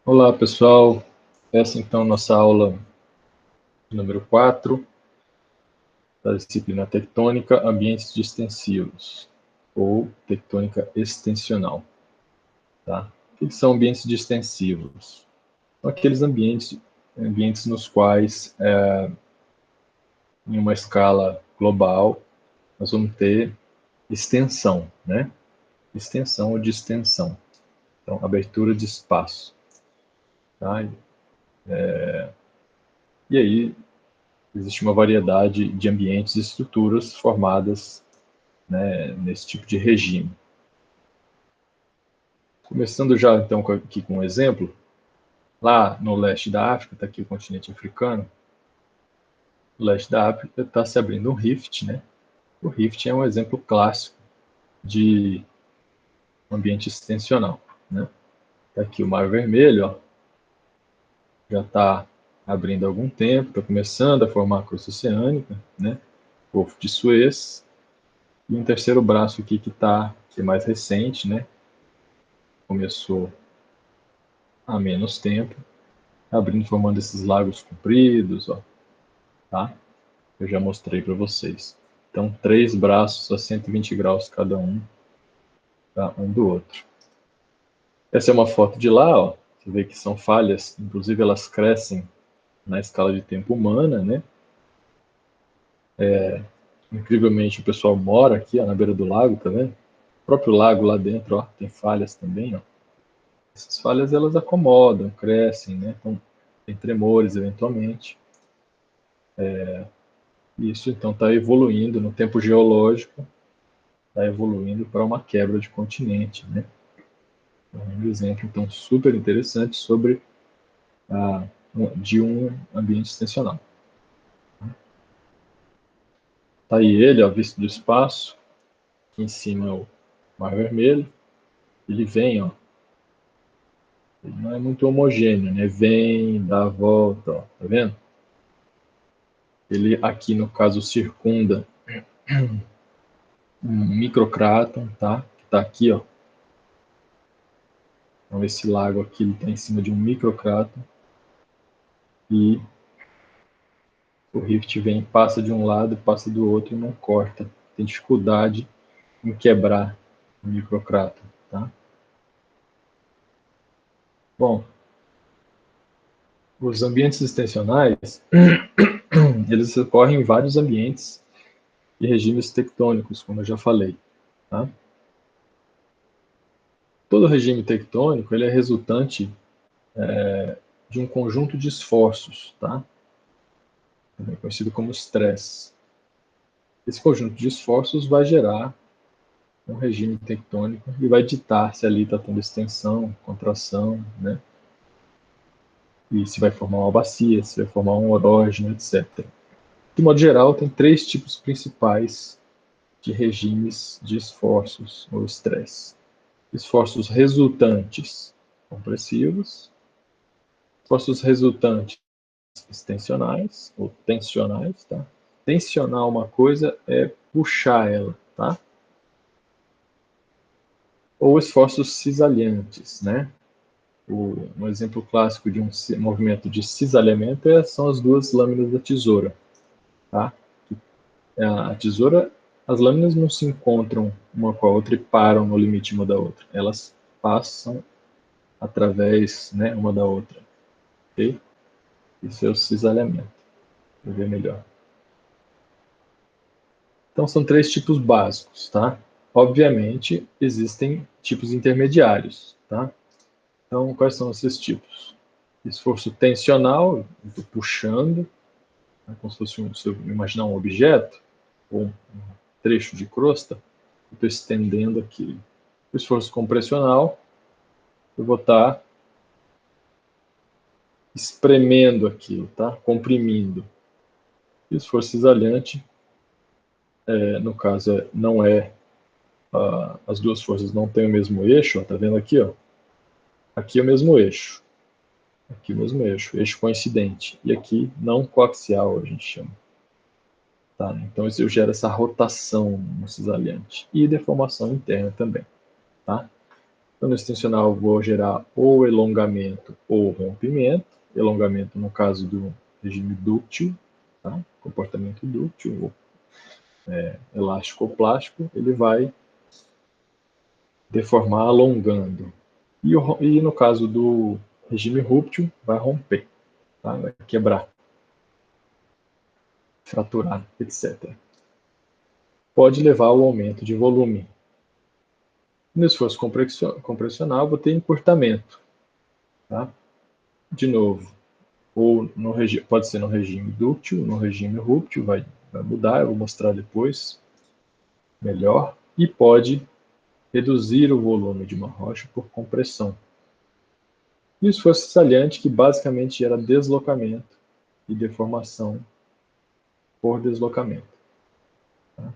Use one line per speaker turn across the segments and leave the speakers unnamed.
Olá, pessoal. Essa então é nossa aula número 4 da disciplina Tectônica, Ambientes Distensivos, ou Tectônica Extensional. Tá? O que são ambientes distensivos? São aqueles ambientes nos quais, em uma escala global, nós vamos ter extensão, né? Extensão ou distensão. Então, abertura de espaço. Tá? E aí, existe uma variedade de ambientes e estruturas formadas, né, nesse tipo de regime. Começando já então aqui com um exemplo, lá no leste da África, está aqui o continente africano, no leste da África está se abrindo um rift, né? O rift é um exemplo clássico de ambiente extensional, né? Tá aqui o Mar Vermelho, ó, já está abrindo há algum tempo, está começando a formar a crosta oceânica, né? Golfo de Suez, e um terceiro braço aqui que é mais recente, né? Começou há menos tempo, abrindo, formando esses lagos compridos, ó, tá? Eu já mostrei para vocês. Então, 3 braços a 120 graus cada um, tá? Um do outro. Essa é uma foto de lá, ó. Você vê que são falhas, inclusive elas crescem na escala de tempo humana, né? Incrivelmente, o pessoal mora aqui, ó, na beira do lago, tá vendo? O próprio lago lá dentro, ó, tem falhas também, ó. Essas falhas, elas acomodam, crescem, né? Então, tem tremores, eventualmente. Isso, então, está evoluindo no tempo geológico, está evoluindo para uma quebra de continente, né? Um exemplo, então, super interessante sobre de um ambiente extensional. Está aí ele, ó, visto do espaço, aqui em cima é o Mar Vermelho, ele vem, ó, ele não é muito homogêneo, né? Vem, dá a volta, ó, tá vendo? Ele aqui, no caso, circunda um microcráton, tá? Que está aqui, ó. Então, esse lago aqui, ele está em cima de um microcráton e o rift vem, passa de um lado, passa do outro e não corta. Tem dificuldade em quebrar o microcráton, tá? Bom, os ambientes extensionais, eles ocorrem em vários ambientes e regimes tectônicos, como eu já falei, tá? Todo regime tectônico, ele é resultante de um conjunto de esforços, tá? Também conhecido como estresse. Esse conjunto de esforços vai gerar um regime tectônico e vai ditar se ali está tendo extensão, contração, né? E se vai formar uma bacia, se vai formar um orógeno, etc. De modo geral, tem 3 tipos principais de regimes de esforços ou estresse. Esforços resultantes compressivos, esforços resultantes extensionais ou tensionais, tá? Tensionar uma coisa é puxar ela, tá? Ou esforços cisalhantes, né? Um exemplo clássico de um movimento de cisalhamento são as duas lâminas da tesoura, tá? A tesoura, as lâminas não se encontram uma com a outra e param no limite uma da outra. Elas passam através, né, uma da outra. Ok? Isso é o cisalhamento. Vou ver melhor. Então, são 3 tipos básicos, tá? Obviamente, existem tipos intermediários, tá? Então, quais são esses tipos? Esforço tensional, eu estou puxando, né, como se fosse se eu imaginar um objeto, ou um trecho de crosta, eu estou estendendo aquilo. O esforço compressional, eu vou estar espremendo aquilo, tá? Comprimindo. E o esforço cisalhante, no caso, não é as duas forças não têm o mesmo eixo, ó, tá vendo aqui, ó? Aqui é o mesmo eixo, aqui o mesmo eixo coincidente, e aqui não coaxial, a gente chama. Tá? Então isso gera essa rotação no cisalhante e deformação interna também. Tá? Então, no extensional, eu vou gerar ou elongamento ou rompimento. Elongamento, no caso do regime dúctil, tá? Comportamento dúctil, ou elástico ou plástico, ele vai deformar alongando. E no caso do regime rúptil, vai romper, tá? Vai quebrar, fraturar, etc. Pode levar ao aumento de volume. No esforço compressional, vou ter encurtamento. Tá? De novo, ou pode ser no regime dúctil, no regime rúptil, vai mudar, eu vou mostrar depois melhor. E pode reduzir o volume de uma rocha por compressão. E o esforço saliente, que basicamente gera deslocamento e deformação por deslocamento. Tá?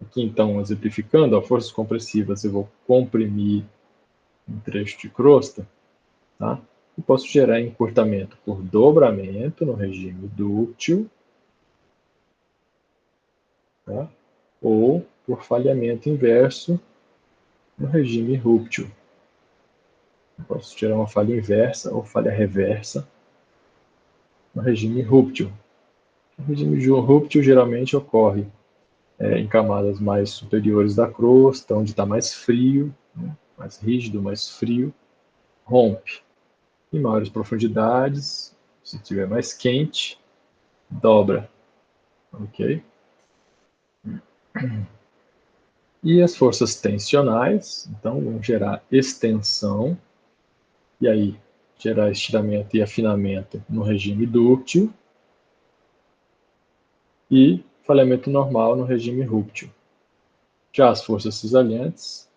Aqui, então, exemplificando, forças compressivas, eu vou comprimir um trecho de crosta, tá? E posso gerar encurtamento por dobramento no regime dúctil, tá? Ou por falhamento inverso no regime rúptil. Eu posso gerar uma falha inversa ou falha reversa no regime rúptil. O regime rúptil geralmente ocorre em camadas mais superiores da crosta, onde está mais frio, né? Mais rígido, mais frio, rompe. Em maiores profundidades, se estiver mais quente, dobra. Ok? E as forças tensionais, então, vão gerar extensão, e aí gerar estiramento e afinamento no regime dúctil, e falhamento normal no regime rúptil. Já as forças cisalhantes,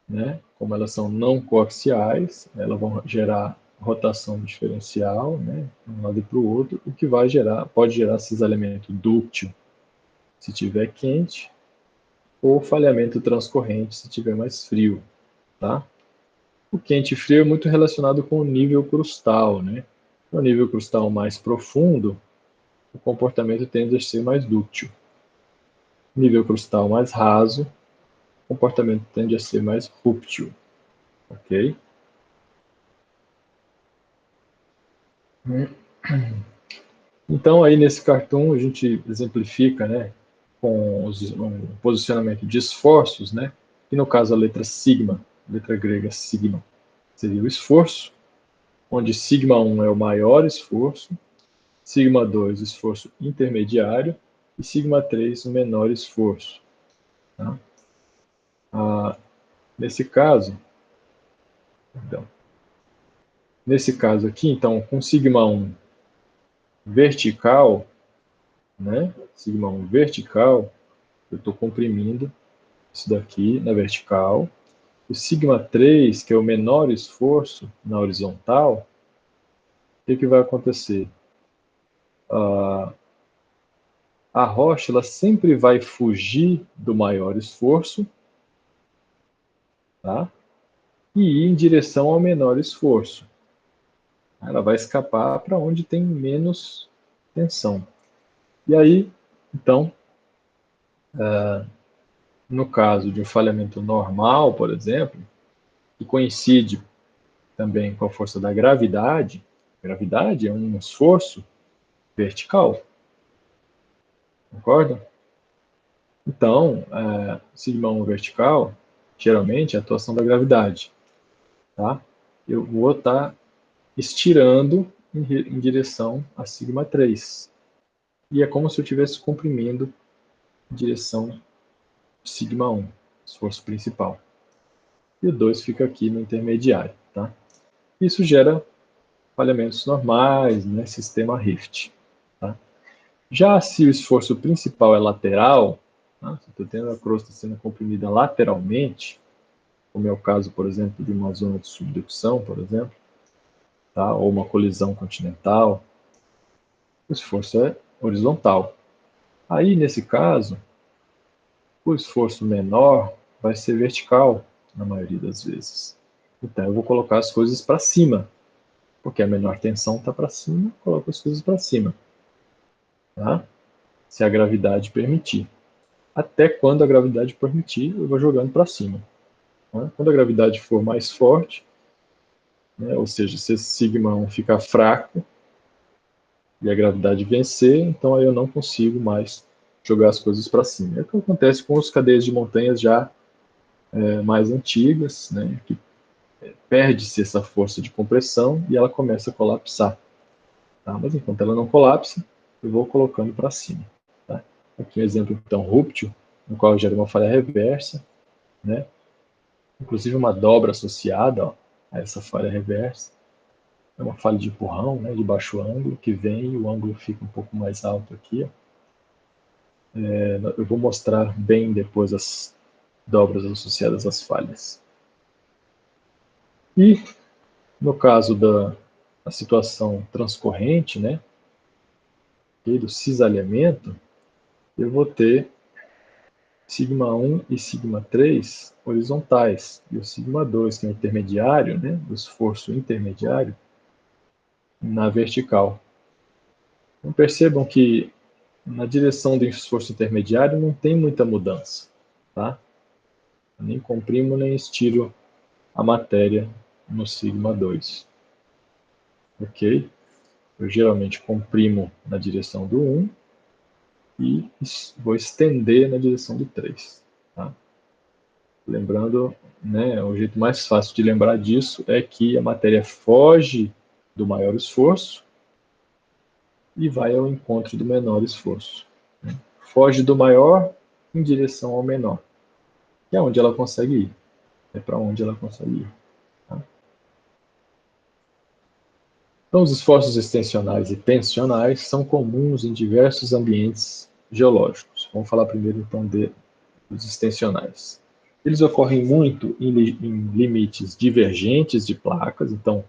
né, como elas são não coaxiais, elas vão gerar rotação diferencial, né, de um lado para o outro, o que pode gerar cisalhamento dúctil se estiver quente, ou falhamento transcorrente se estiver mais frio. Tá? O quente e frio é muito relacionado com o nível crustal. Né? No nível crustal mais profundo, o comportamento tende a ser mais dúctil. Nível crustal mais raso, o comportamento tende a ser mais rúptil. Ok? Então, aí nesse cartoon, a gente exemplifica, né, com um posicionamento de esforços, né, e no caso a letra sigma, letra grega sigma, seria o esforço, onde sigma 1 é o maior esforço, sigma 2 esforço intermediário e sigma 3 o menor esforço. Tá? Nesse caso, então, nesse caso aqui, então, com sigma 1 vertical, né, sigma 1 vertical, eu estou comprimindo isso daqui na vertical. O sigma 3, que é o menor esforço na horizontal, o que vai acontecer? A rocha ela sempre vai fugir do maior esforço, tá? E ir em direção ao menor esforço. Ela vai escapar para onde tem menos tensão. E aí, então, no caso de um falhamento normal, por exemplo, que coincide também com a força da gravidade, gravidade é um esforço vertical, concorda? Então, sigma 1 vertical, geralmente é a atuação da gravidade, tá? Eu vou estar estirando em direção a sigma 3. E é como se eu estivesse comprimindo em direção a sigma 1, esforço principal. E o 2 fica aqui no intermediário, tá? Isso gera falhamentos normais, né, sistema Rift. Tá? Já se o esforço principal é lateral, tá? Se eu estou tendo a crosta sendo comprimida lateralmente, como é o caso, por exemplo, de uma zona de subducção, por exemplo, tá? Ou uma colisão continental, o esforço é horizontal. Aí, nesse caso, o esforço menor vai ser vertical, na maioria das vezes. Então, eu vou colocar as coisas para cima, porque a menor tensão está para cima, coloco as coisas para cima, tá? Se a gravidade permitir. Até quando a gravidade permitir, eu vou jogando para cima. Né? Quando a gravidade for mais forte, né, ou seja, se esse sigma 1 ficar fraco e a gravidade vencer, então aí eu não consigo mais jogar as coisas para cima. É o que acontece com as cadeias de montanhas já mais antigas, né, que perde-se essa força de compressão e ela começa a colapsar. Tá? Mas enquanto ela não colapsa, eu vou colocando para cima. Tá? Aqui um exemplo, então, rúptil, no qual gera uma falha reversa, né? Inclusive uma dobra associada, ó, a essa falha reversa. É uma falha de empurrão, né, de baixo ângulo, que vem e o ângulo fica um pouco mais alto aqui. Ó. Eu vou mostrar bem depois as dobras associadas às falhas. E, no caso da situação transcorrente, né, e do cisalhamento, eu vou ter sigma1 e sigma3 horizontais, e o sigma2, que é o intermediário, né, o esforço intermediário, na vertical. Então, percebam que na direção do esforço intermediário não tem muita mudança. Tá? Eu nem comprimo nem estiro a matéria no sigma 2. Ok? Eu geralmente comprimo na direção do 1 e vou estender na direção do 3. Tá? Lembrando, né, o jeito mais fácil de lembrar disso é que a matéria foge do maior esforço e vai ao encontro do menor esforço. Né? Foge do maior em direção ao menor, que é onde ela consegue ir. É para onde ela consegue ir. Tá? Então, os esforços extensionais e tensionais são comuns em diversos ambientes geológicos. Vamos falar primeiro, então, dos extensionais. Eles ocorrem muito em limites divergentes de placas, então,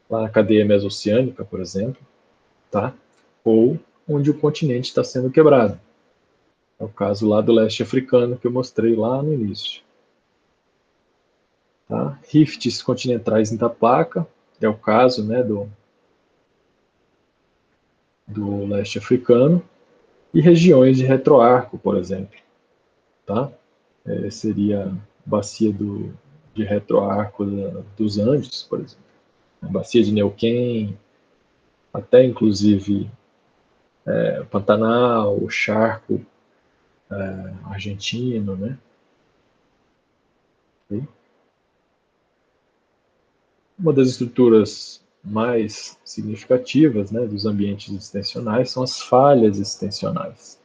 lá na cadeia mesoceânica, por exemplo, tá? Ou onde o continente está sendo quebrado. É o caso lá do leste africano que eu mostrei lá no início. Tá? Rifts continentais da placa, é o caso, né, do leste africano, e regiões de retroarco, por exemplo. Tá? Seria a bacia de retroarco dos Andes, por exemplo. A bacia de Neuquén, até inclusive Pantanal, o charco argentino, né? E uma das estruturas mais significativas, né, dos ambientes extensionais são as falhas extensionais.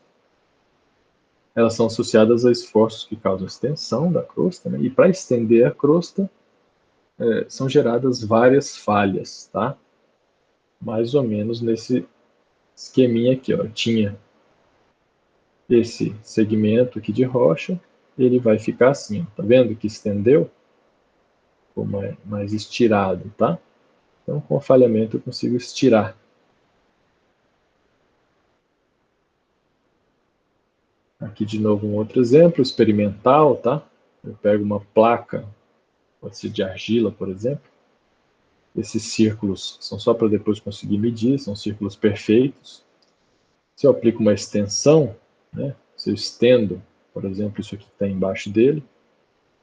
Elas são associadas a esforços que causam extensão da crosta, né, e para estender a crosta são geradas várias falhas, tá? Mais ou menos nesse esqueminha aqui, ó. Tinha esse segmento aqui de rocha, ele vai ficar assim, tá vendo que estendeu? Ficou mais estirado, tá? Então, com o falhamento, eu consigo estirar. Aqui, de novo, um outro exemplo experimental, tá? Eu pego uma placa, pode ser de argila, por exemplo. Esses círculos são só para depois conseguir medir, são círculos perfeitos. Se eu aplico uma extensão, né? Se eu estendo, por exemplo, isso aqui que está embaixo dele,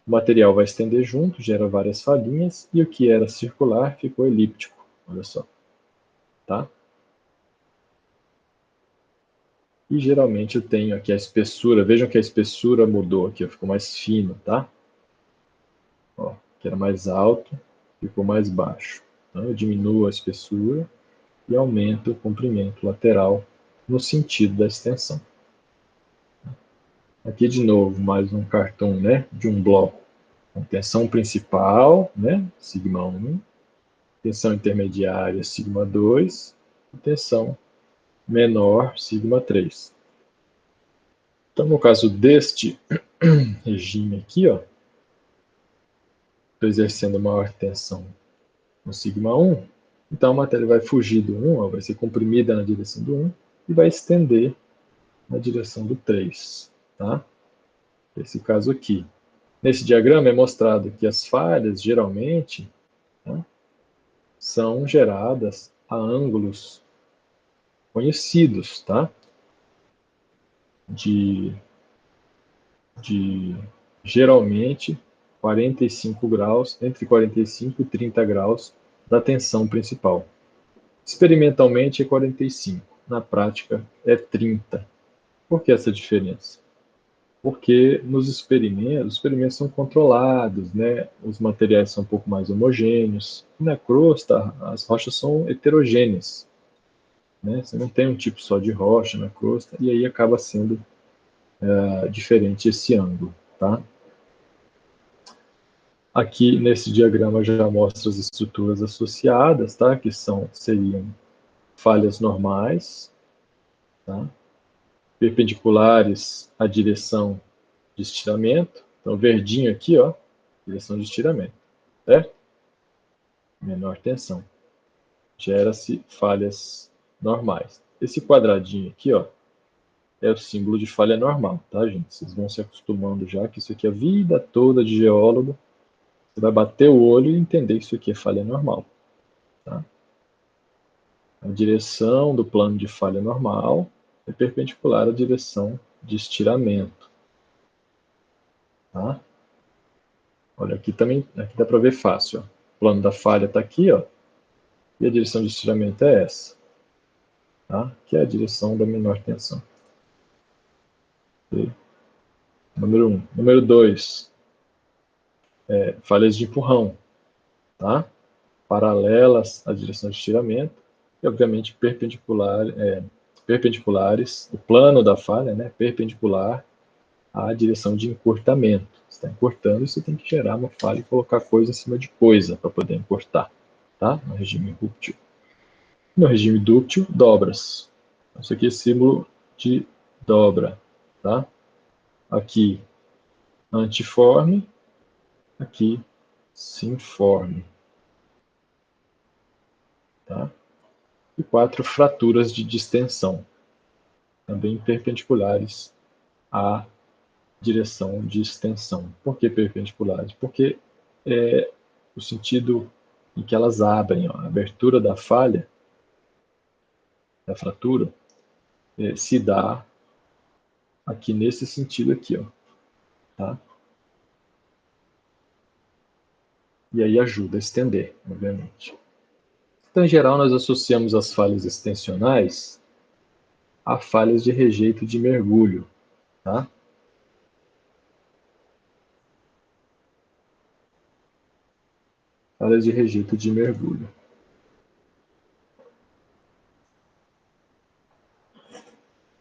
o material vai estender junto, gera várias falhinhas, e o que era circular ficou elíptico. Olha só. Tá? E geralmente eu tenho aqui a espessura. Vejam que a espessura mudou aqui, ficou mais fino, tá? Ó, que era mais alto, ficou mais baixo. Então eu diminuo a espessura e aumento o comprimento lateral no sentido da extensão. Aqui de novo, mais um cartão, né, de um bloco com tensão principal, né, sigma 1, tensão intermediária, sigma 2, e tensão menor, sigma 3. Então, no caso deste regime aqui, ó, estou exercendo maior tensão no sigma 1, então a matéria vai fugir do 1, ó, vai ser comprimida na direção do 1 e vai estender na direção do 3. Tá? Esse caso aqui. Nesse diagrama é mostrado que as falhas, geralmente, né, são geradas a ângulos conhecidos, tá? De geralmente, 45 graus, entre 45 e 30 graus da tensão principal. Experimentalmente é 45, na prática é 30. Por que essa diferença? Porque nos experimentos, os experimentos são controlados, né? Os materiais são um pouco mais homogêneos. Na crosta, as rochas são heterogêneas, né? Você não tem um tipo só de rocha na crosta, e aí acaba sendo diferente esse ângulo, tá? Aqui nesse diagrama já mostra as estruturas associadas, tá? Que seriam falhas normais, tá? Perpendiculares à direção de estiramento. Então, verdinho aqui, ó, direção de estiramento, certo? Menor tensão. Gera-se falhas normais. Esse quadradinho aqui, ó, é o símbolo de falha normal, tá, gente? Vocês vão se acostumando já que isso aqui é a vida toda de geólogo. Você vai bater o olho e entender que isso aqui é falha normal, tá? A direção do plano de falha normal é perpendicular à direção de estiramento, tá? Olha, aqui também, aqui dá para ver fácil, ó. O plano da falha está aqui, ó, e a direção de estiramento é essa, tá? Que é a direção da menor tensão. Okay? Número 1. Número 2, falhas de empurrão, tá? Paralelas à direção de estiramento e, obviamente, perpendiculares, o plano da falha, né? Perpendicular à direção de encurtamento. Você está encurtando e você tem que gerar uma falha e colocar coisa em cima de coisa para poder encurtar, tá? No regime rúptil. No regime dúctil, dobras. Isso aqui é símbolo de dobra, tá? Aqui, antiforme, aqui, sinforme, tá? E 4 fraturas de distensão, também perpendiculares à direção de extensão. Por que perpendiculares? Porque é o sentido em que elas abrem, ó, a abertura da falha, da fratura, se dá aqui nesse sentido aqui, ó, tá? E aí ajuda a estender, obviamente. Então, em geral, nós associamos as falhas extensionais a falhas de rejeito de mergulho, tá? Falhas de rejeito de mergulho.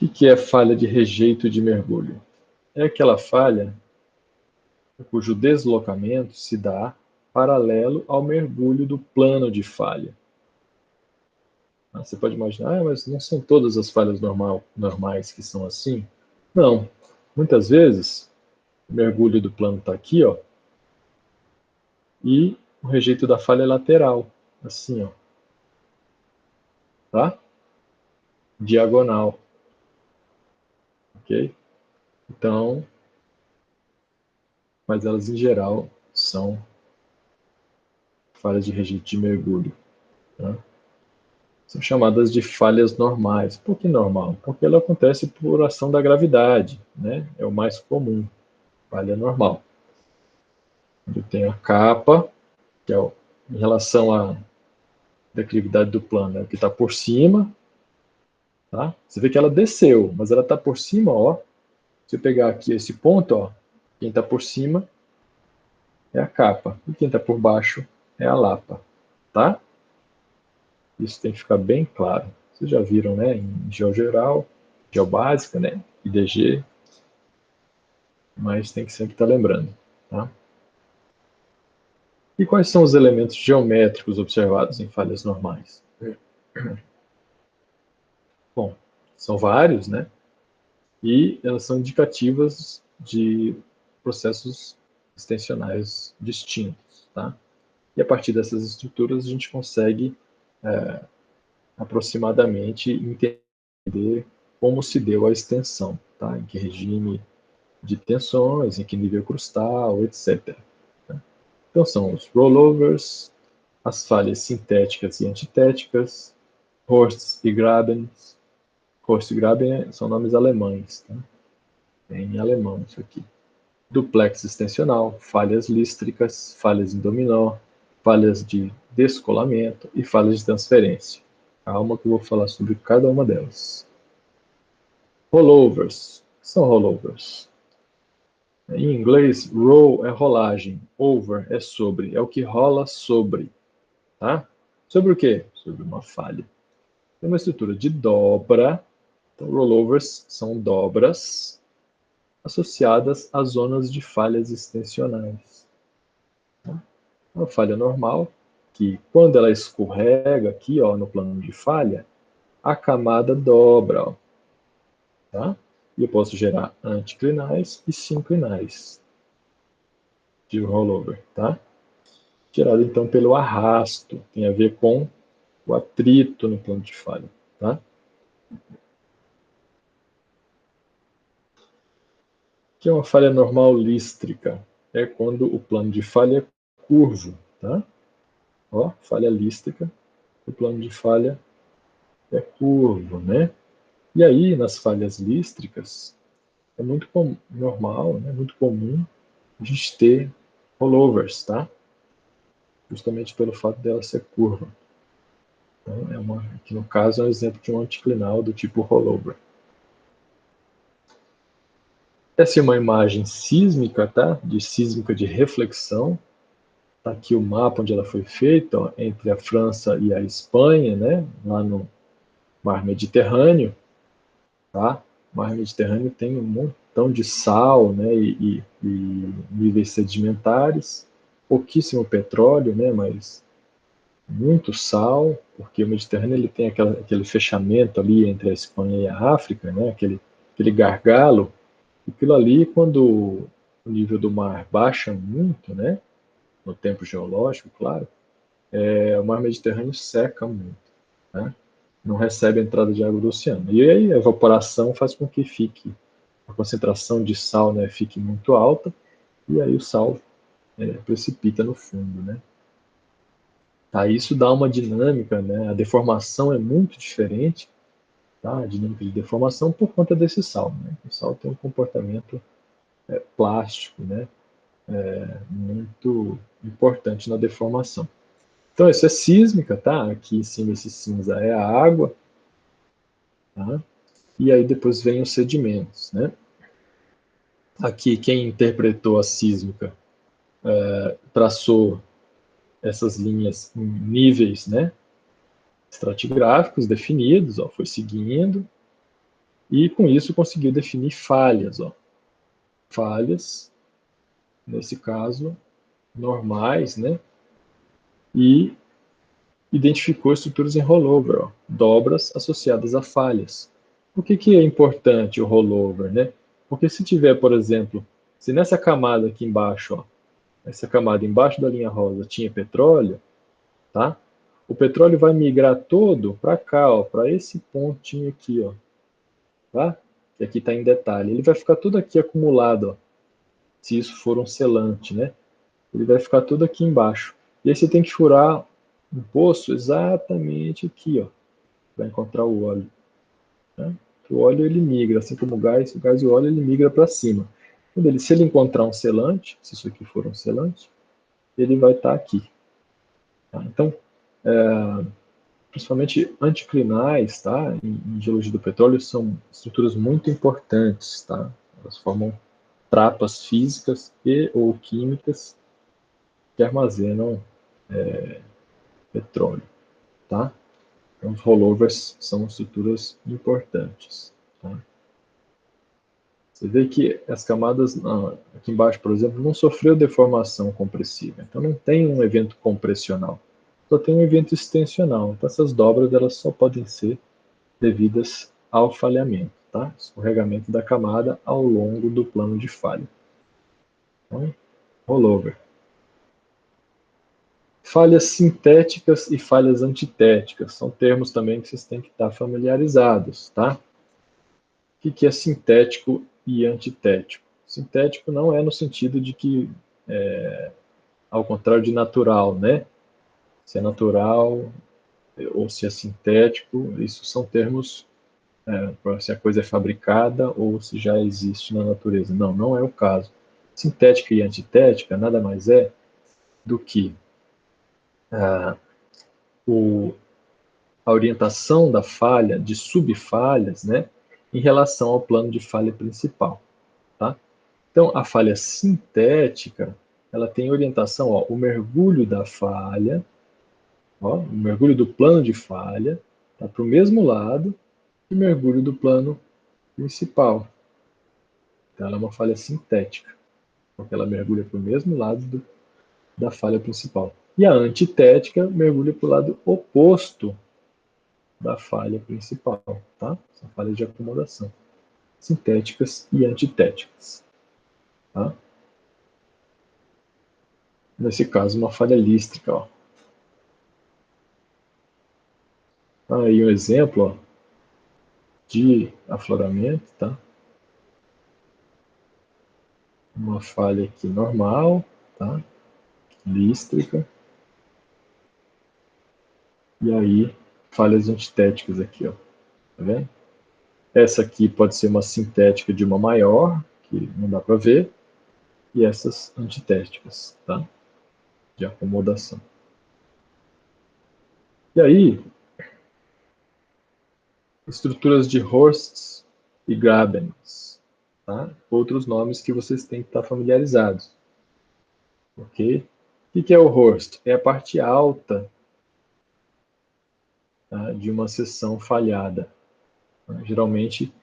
O que é falha de rejeito de mergulho? É aquela falha cujo deslocamento se dá paralelo ao mergulho do plano de falha. Você pode imaginar, mas não são todas as falhas normais que são assim? Não. Muitas vezes, o mergulho do plano está aqui, ó, e o rejeito da falha é lateral, assim, ó, tá? Diagonal, ok? Então, mas elas em geral são falhas de rejeito de mergulho, tá? São chamadas de falhas normais. Por que normal? Porque ela acontece por ação da gravidade, né? É o mais comum, falha normal. Eu tenho a capa, que é em relação à declividade do plano, é o que está por cima, tá? Você vê que ela desceu, mas ela está por cima, ó. Se eu pegar aqui esse ponto, ó, quem está por cima é a capa, e quem está por baixo é a lapa, tá? Isso tem que ficar bem claro. Vocês já viram, né, em GeoGeral, GeoBásica, né, IDG, mas tem que sempre estar lembrando, tá? E quais são os elementos geométricos observados em falhas normais? Bom, são vários, né? E elas são indicativas de processos extensionais distintos, tá? E a partir dessas estruturas a gente consegue aproximadamente entender como se deu a extensão, tá? Em que regime de tensões, em que nível crustal, etc. Tá? Então são os rollovers, as falhas sintéticas e antitéticas, Horsts e Grabens. Horst e Graben são nomes alemães, tá? É em alemão isso aqui. duplex extensional, falhas lístricas, falhas em dominó, falhas de descolamento e falhas de transferência. Calma que eu vou falar sobre cada uma delas. Rollovers. O que são rollovers? Em inglês, roll é rolagem, over é sobre, é o que rola sobre. Tá? Sobre o quê? Sobre uma falha. Tem uma estrutura de dobra. Então, rollovers são dobras associadas a zonas de falhas extensionais. Tá? Uma falha normal, que quando ela escorrega aqui ó, no plano de falha, a camada dobra. Ó, tá? E eu posso gerar anticlinais e sinclinais de rollover. Tá? Gerado então pelo arrasto, tem a ver com o atrito no plano de falha. Tá? O que é uma falha normal lístrica? É quando o plano de falha é curvo. Tá? Ó, falha lístrica, o plano de falha é curvo, né? E aí, nas falhas lístricas, é muito normal, né? Muito comum a gente ter rollovers, tá? Justamente pelo fato dela ser curva. Então, aqui no caso, é um exemplo de um anticlinal do tipo rollover. Essa é uma imagem sísmica, tá? De sísmica de reflexão. Tá aqui o mapa onde ela foi feita, ó, entre a França e a Espanha, né? Lá no Mar Mediterrâneo, tá? O Mar Mediterrâneo tem um montão de sal, né? E níveis sedimentares, pouquíssimo petróleo, né? Mas muito sal, porque o Mediterrâneo ele tem aquele fechamento ali entre a Espanha e a África, né? Aquele gargalo. E aquilo ali, quando o nível do mar baixa muito, né? No tempo geológico, claro, o mar Mediterrâneo seca muito, né? Não recebe a entrada de água do oceano. E aí a evaporação faz com que a concentração de sal, né, fique muito alta, e aí o sal precipita no fundo, né? Tá, isso dá uma dinâmica, né? A deformação é muito diferente, tá? A dinâmica de deformação por conta desse sal, né? O sal tem um comportamento plástico, né? Muito importante na deformação. Então, isso é sísmica, tá? Aqui em cima esse cinza é a água, tá? E aí depois vem os sedimentos, né? Aqui, quem interpretou a sísmica traçou essas linhas em níveis, né? Estratigráficos definidos, ó, foi seguindo, e com isso conseguiu definir falhas, ó. Falhas, nesse caso, normais, né? E identificou estruturas em rollover, ó, dobras associadas a falhas. Por que é importante o rollover, né? Porque se tiver, por exemplo, se nessa camada aqui embaixo, ó, essa camada embaixo da linha rosa tinha petróleo, tá? O petróleo vai migrar todo para cá, ó, para esse pontinho aqui, ó, tá? Que aqui está em detalhe. Ele vai ficar tudo aqui acumulado, ó, se isso for um selante, né? Ele vai ficar tudo aqui embaixo. E aí você tem que furar um poço exatamente aqui, ó, para encontrar o óleo. Né? O óleo ele migra, assim como o gás e o óleo ele migra para cima. Se ele encontrar um selante, se isso aqui for um selante, ele vai estar aqui. Tá? Então, principalmente anticlinais, tá? Em geologia do petróleo, são estruturas muito importantes, tá? Elas formam trapas físicas e ou químicas que armazenam petróleo, tá? Então, os rollovers são estruturas importantes, tá? Você vê que as camadas aqui embaixo, por exemplo, não sofreu deformação compressiva, então não tem um evento compressional, só tem um evento extensional. Então essas dobras elas só podem ser devidas ao falhamento, tá? Escorregamento da camada ao longo do plano de falha. Então, rollover. Falhas sintéticas e falhas antitéticas são termos também que vocês têm que estar familiarizados, tá? O que é sintético e antitético? Sintético não é no sentido de que, ao contrário de natural, né? Se é natural ou se é sintético, isso são termos se a coisa é fabricada ou se já existe na natureza. Não, não é o caso. Sintética e antitética nada mais é do que a orientação da falha, de subfalhas, né, em relação ao plano de falha principal. Tá? Então, a falha sintética, ela tem orientação, ó, o mergulho da falha, ó, o mergulho do plano de falha, tá para o mesmo lado que o mergulho do plano principal. Então, ela é uma falha sintética, porque ela mergulha para o mesmo lado da falha principal. E a antitética mergulha para o lado oposto da falha principal, tá? São falhas de acomodação. Sintéticas e antitéticas. Tá? Nesse caso, uma falha lístrica. Ó. Aí um exemplo ó, de afloramento. Tá? Uma falha aqui normal, tá? Lístrica. E aí, falhas antitéticas aqui. Ó. Tá vendo? Essa aqui pode ser uma sintética de uma maior, que não dá para ver, e essas antitéticas, tá? De acomodação. E aí, estruturas de Horsts e Grabens, tá? Outros nomes que vocês têm que estar familiarizados, ok? O que é o Horst? É a parte alta, tá, de uma seção falhada. Geralmente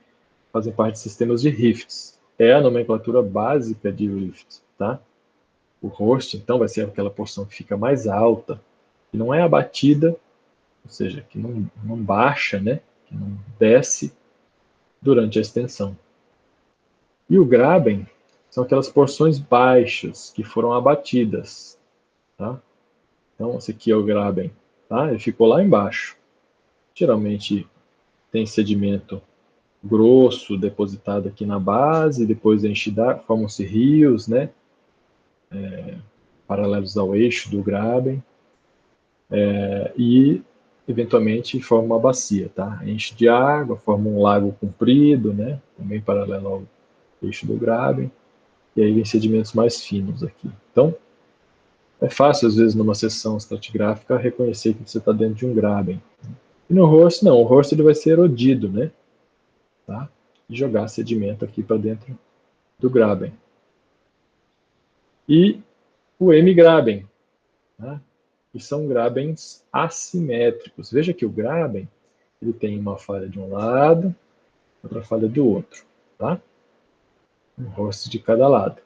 fazem parte de sistemas de rifts. É a nomenclatura básica de rift, tá? O Horst, então, vai ser aquela porção que fica mais alta, que não é abatida, ou seja, que não baixa, né? Que não desce durante a extensão. E o Graben são aquelas porções baixas que foram abatidas. Tá? Então, esse aqui é o Graben. Tá? Ele ficou lá embaixo. Geralmente tem sedimento grosso depositado aqui na base, depois enche d'água, formam-se rios, né? Paralelos ao eixo do Graben. E, eventualmente, forma uma bacia. Tá? Enche de água, forma um lago comprido, né? Também paralelo ao eixo do Graben. E aí vem sedimentos mais finos aqui. Então, é fácil, às vezes, numa seção estratigráfica, reconhecer que você está dentro de um Graben. E no Horst, não. O Horst ele vai ser erodido, né? Tá? E jogar sedimento aqui para dentro do Graben. E o M-Graben, né? Que são Grabens assimétricos. Veja que o Graben ele tem uma falha de um lado, outra falha do outro. Tá? Um Horst de cada lado.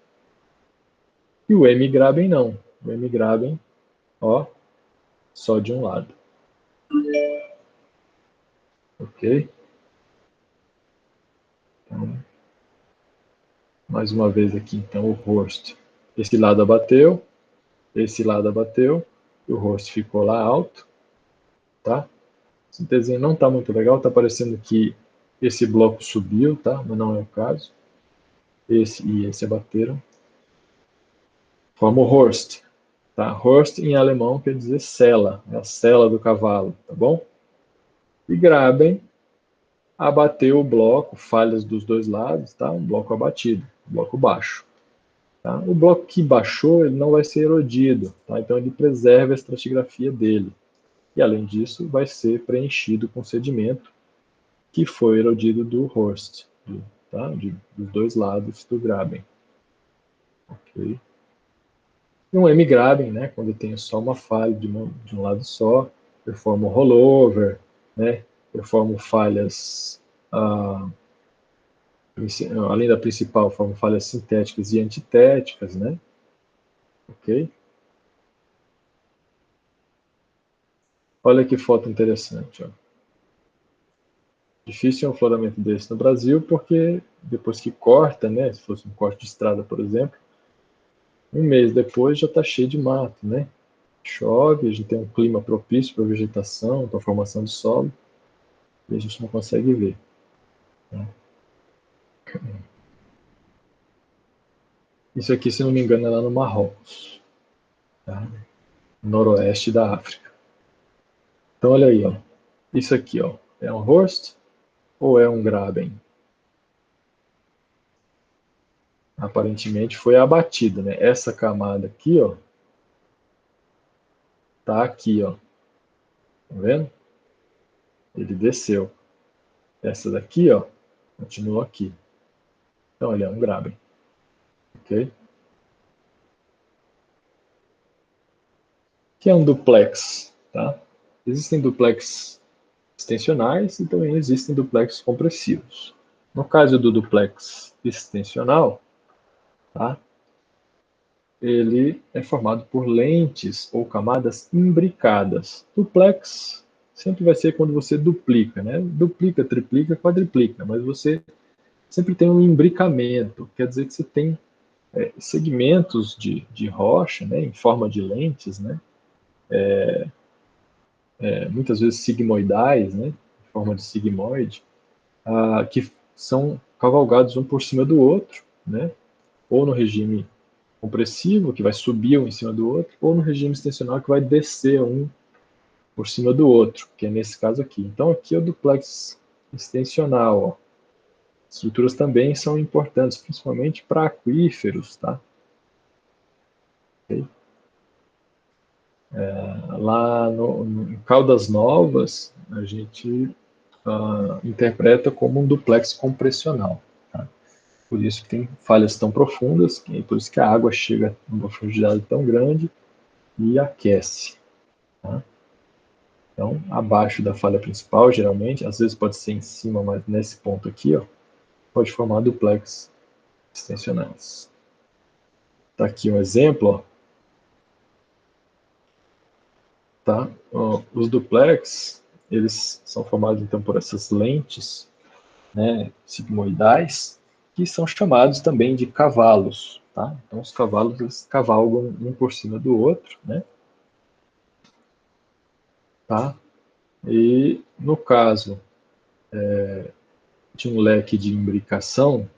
E o M-Graben não. O M-Graben, ó, só de um lado. Ok? Então, mais uma vez aqui, então, o Horst. Esse lado abateu, esse lado abateu, e o Horst ficou lá alto, tá? Esse desenho não está muito legal, está parecendo que esse bloco subiu, tá? Mas não é o caso. Esse e esse abateram. Forma o Horst, tá? Horst em alemão quer dizer sela, é a sela do cavalo, tá bom? E Graben abateu o bloco, falhas dos dois lados, tá? Um bloco abatido, um bloco baixo. Tá? O bloco que baixou ele não vai ser erodido, tá? Então ele preserva a estratigrafia dele. E além disso, vai ser preenchido com sedimento que foi erodido do Horst, tá? Dos dois lados do Graben. Okay? E um M-Graben, né? Quando tem só uma falha de um lado só, eu formo rollover, né? Eu formo falhas, além da principal, formo falhas sintéticas e antitéticas, né? Ok? Olha que foto interessante, ó. Difícil um afloramento desse no Brasil, porque depois que corta, né, se fosse um corte de estrada, por exemplo, um mês depois já está cheio de mato, né? Chove, a gente tem um clima propício para vegetação, para a formação de solo, e a gente não consegue ver. Né? Isso aqui, se não me engano, é lá no Marrocos, tá? Noroeste da África. Então, olha aí, ó. Isso aqui, ó, é um Horst ou é um Graben? aparentemente foi abatida, né? Essa camada aqui, ó, tá aqui, ó. Tá vendo? Ele desceu. Essa daqui, ó, continua aqui. Então, ele é um graben. Ok? Que é um duplex, tá? Existem duplex extensionais e também existem duplex compressivos. No caso do duplex extensional, tá? Ele é formado por lentes ou camadas imbricadas. Duplex sempre vai ser quando você duplica, né? Duplica, triplica, quadriplica, mas você sempre tem um imbricamento, quer dizer que você tem segmentos de rocha, né, em forma de lentes, né, muitas vezes sigmoidais, né, em forma de sigmoide, que são cavalgados um por cima do outro, né, ou no regime compressivo, que vai subir um em cima do outro, ou no regime extensional, que vai descer um por cima do outro, que é nesse caso aqui. Então, aqui é o duplex extensional. Ó. Estruturas também são importantes, principalmente para aquíferos, tá? Okay? Lá em Caldas Novas, a gente interpreta como um duplex compressional. Tá? Por isso que tem falhas tão profundas, por isso que a água chega a uma profundidade tão grande e aquece. Tá? Então, abaixo da falha principal, geralmente, às vezes pode ser em cima, mas nesse ponto aqui, ó, pode formar duplex extensionais. Está aqui um exemplo, ó. Tá? Os duplex, eles são formados então por essas lentes, né, sigmoidais, que são chamados também de cavalos. Tá? Então, os cavalos eles cavalgam um por cima do outro, né? Tá? E no caso de um leque de imbricação,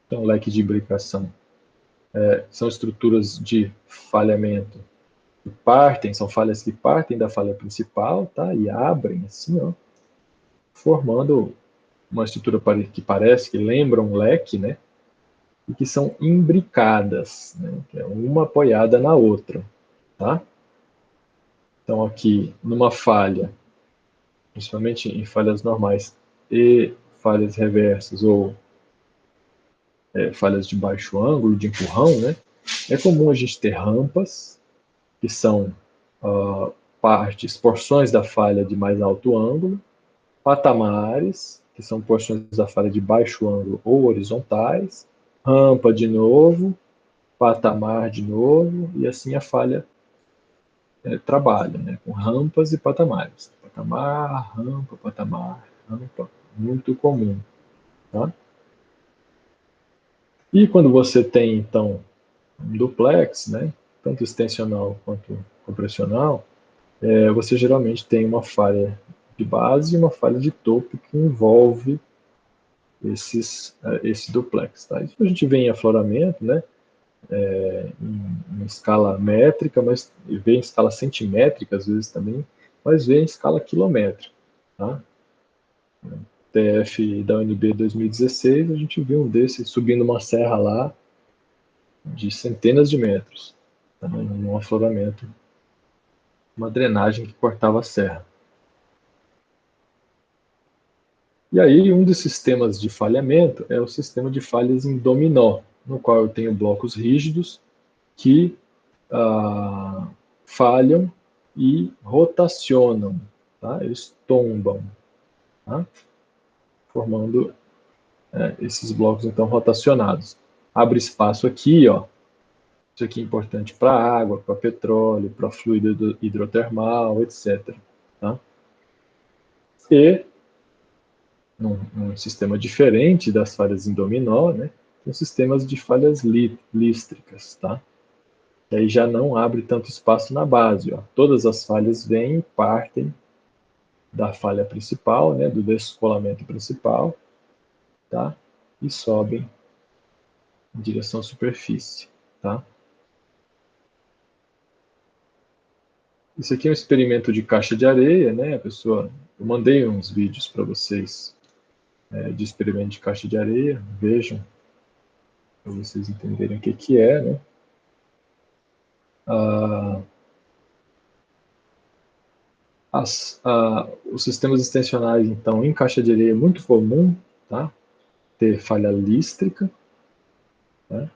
então, leque de imbricação são estruturas de falhamento que partem, são falhas que partem da falha principal, tá? E abrem assim, ó, formando uma estrutura que parece, que lembra um leque, né? E que são imbricadas, né? Que é uma apoiada na outra, tá? Então aqui, numa falha, principalmente em falhas normais e falhas reversas ou falhas de baixo ângulo, de empurrão, né? É comum a gente ter rampas, que são partes, porções da falha de mais alto ângulo, patamares, que são porções da falha de baixo ângulo ou horizontais, rampa de novo, patamar de novo, e assim a falha trabalha, né, com rampas e patamares. Patamar, rampa, muito comum. Tá? E quando você tem, então, um duplex, né, tanto extensional quanto compressional, você geralmente tem uma falha de base e uma falha de topo que envolve esse duplex. Tá? Isso a gente vê em afloramento, né, em escala métrica, mas vê em escala centimétrica às vezes também, mas vê em escala quilométrica. Tá? TF da UNB 2016, a gente viu um desse subindo uma serra lá de centenas de metros, tá? Num afloramento, uma drenagem que cortava a serra. E aí, um dos sistemas de falhamento é o sistema de falhas em dominó, no qual eu tenho blocos rígidos que falham e rotacionam, tá? Eles tombam, tá? Formando esses blocos então rotacionados. Abre espaço aqui, ó. Isso aqui é importante para água, para petróleo, para fluido hidrotermal, etc. Tá? E num sistema diferente das falhas em dominó, né? São sistemas de falhas lístricas, tá? E aí já não abre tanto espaço na base, ó. Todas as falhas vêm e partem da falha principal, né, do descolamento principal, tá? E sobem em direção à superfície, tá? Isso aqui é um experimento de caixa de areia, né? Eu mandei uns vídeos para vocês de experimento de caixa de areia, vejam. para vocês entenderem o que é, né? Os sistemas extensionais, então, em caixa de areia é muito comum, tá? Ter falha lístrica, né?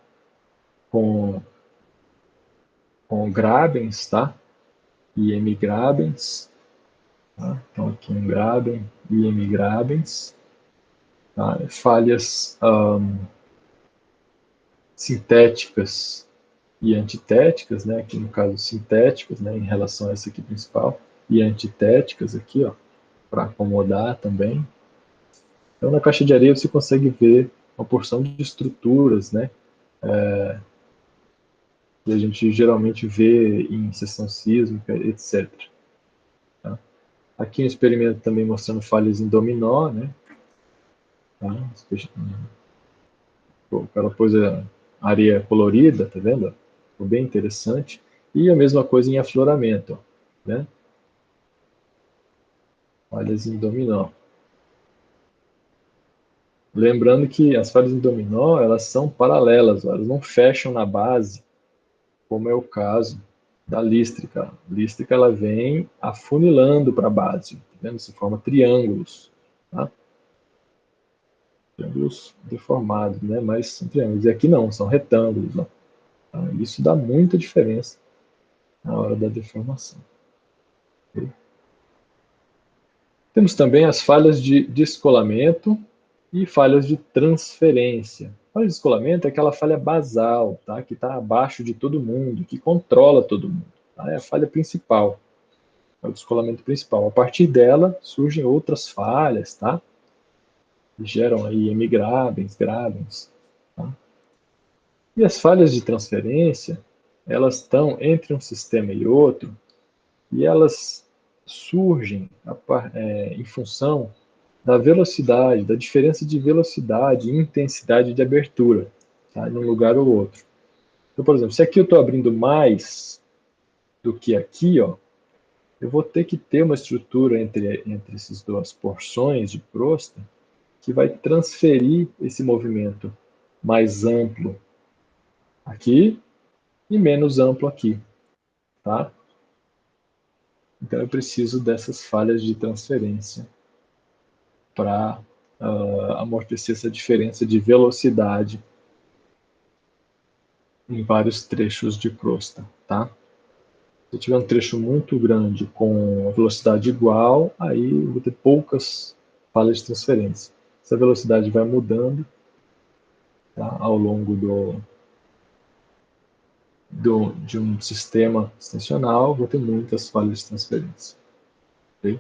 com grabens, tá? IM grabens, tá? Então aqui um graben, IM grabens, tá? Falhas sintéticas e antitéticas, né? Aqui no caso sintéticas, né? Em relação a essa aqui principal, e antitéticas aqui, ó, para acomodar também. Então na caixa de areia você consegue ver uma porção de estruturas, né? Que a gente geralmente vê em seção sísmica, etc. Tá? Aqui um experimento também mostrando falhas em dominó, né? Tá? O cara pôs a areia colorida, tá vendo? Ficou bem interessante. E a mesma coisa em afloramento, né? Falhas em dominó. Lembrando que as falhas em dominó, elas são paralelas, elas não fecham na base, como é o caso da lístrica. A lístrica, ela vem afunilando para a base, tá vendo? Se forma triângulos, tá? Triângulos deformados, né? Mas são triângulos. E aqui não, são retângulos, né? Tá? Isso dá muita diferença na hora da deformação. Okay? Temos também as falhas de descolamento e falhas de transferência. Falha de descolamento é aquela falha basal, tá? Que está abaixo de todo mundo, que controla todo mundo. Tá? É a falha principal, é o descolamento principal. A partir dela surgem outras falhas, tá? Que geram aí M-grabens, grabens. Tá? E as falhas de transferência, elas estão entre um sistema e outro, e elas surgem em função da velocidade, da diferença de velocidade e intensidade de abertura, tá? Num lugar ou outro. Então, por exemplo, se aqui eu estou abrindo mais do que aqui, ó, eu vou ter que ter uma estrutura entre essas duas porções de crosta que vai transferir esse movimento mais amplo aqui e menos amplo aqui, tá? Então eu preciso dessas falhas de transferência para amortecer essa diferença de velocidade em vários trechos de crosta, tá? Se eu tiver um trecho muito grande com velocidade igual, aí eu vou ter poucas falhas de transferência. Essa velocidade vai mudando, tá, ao longo de um sistema extensional, vou ter muitas falhas de transferência. Okay?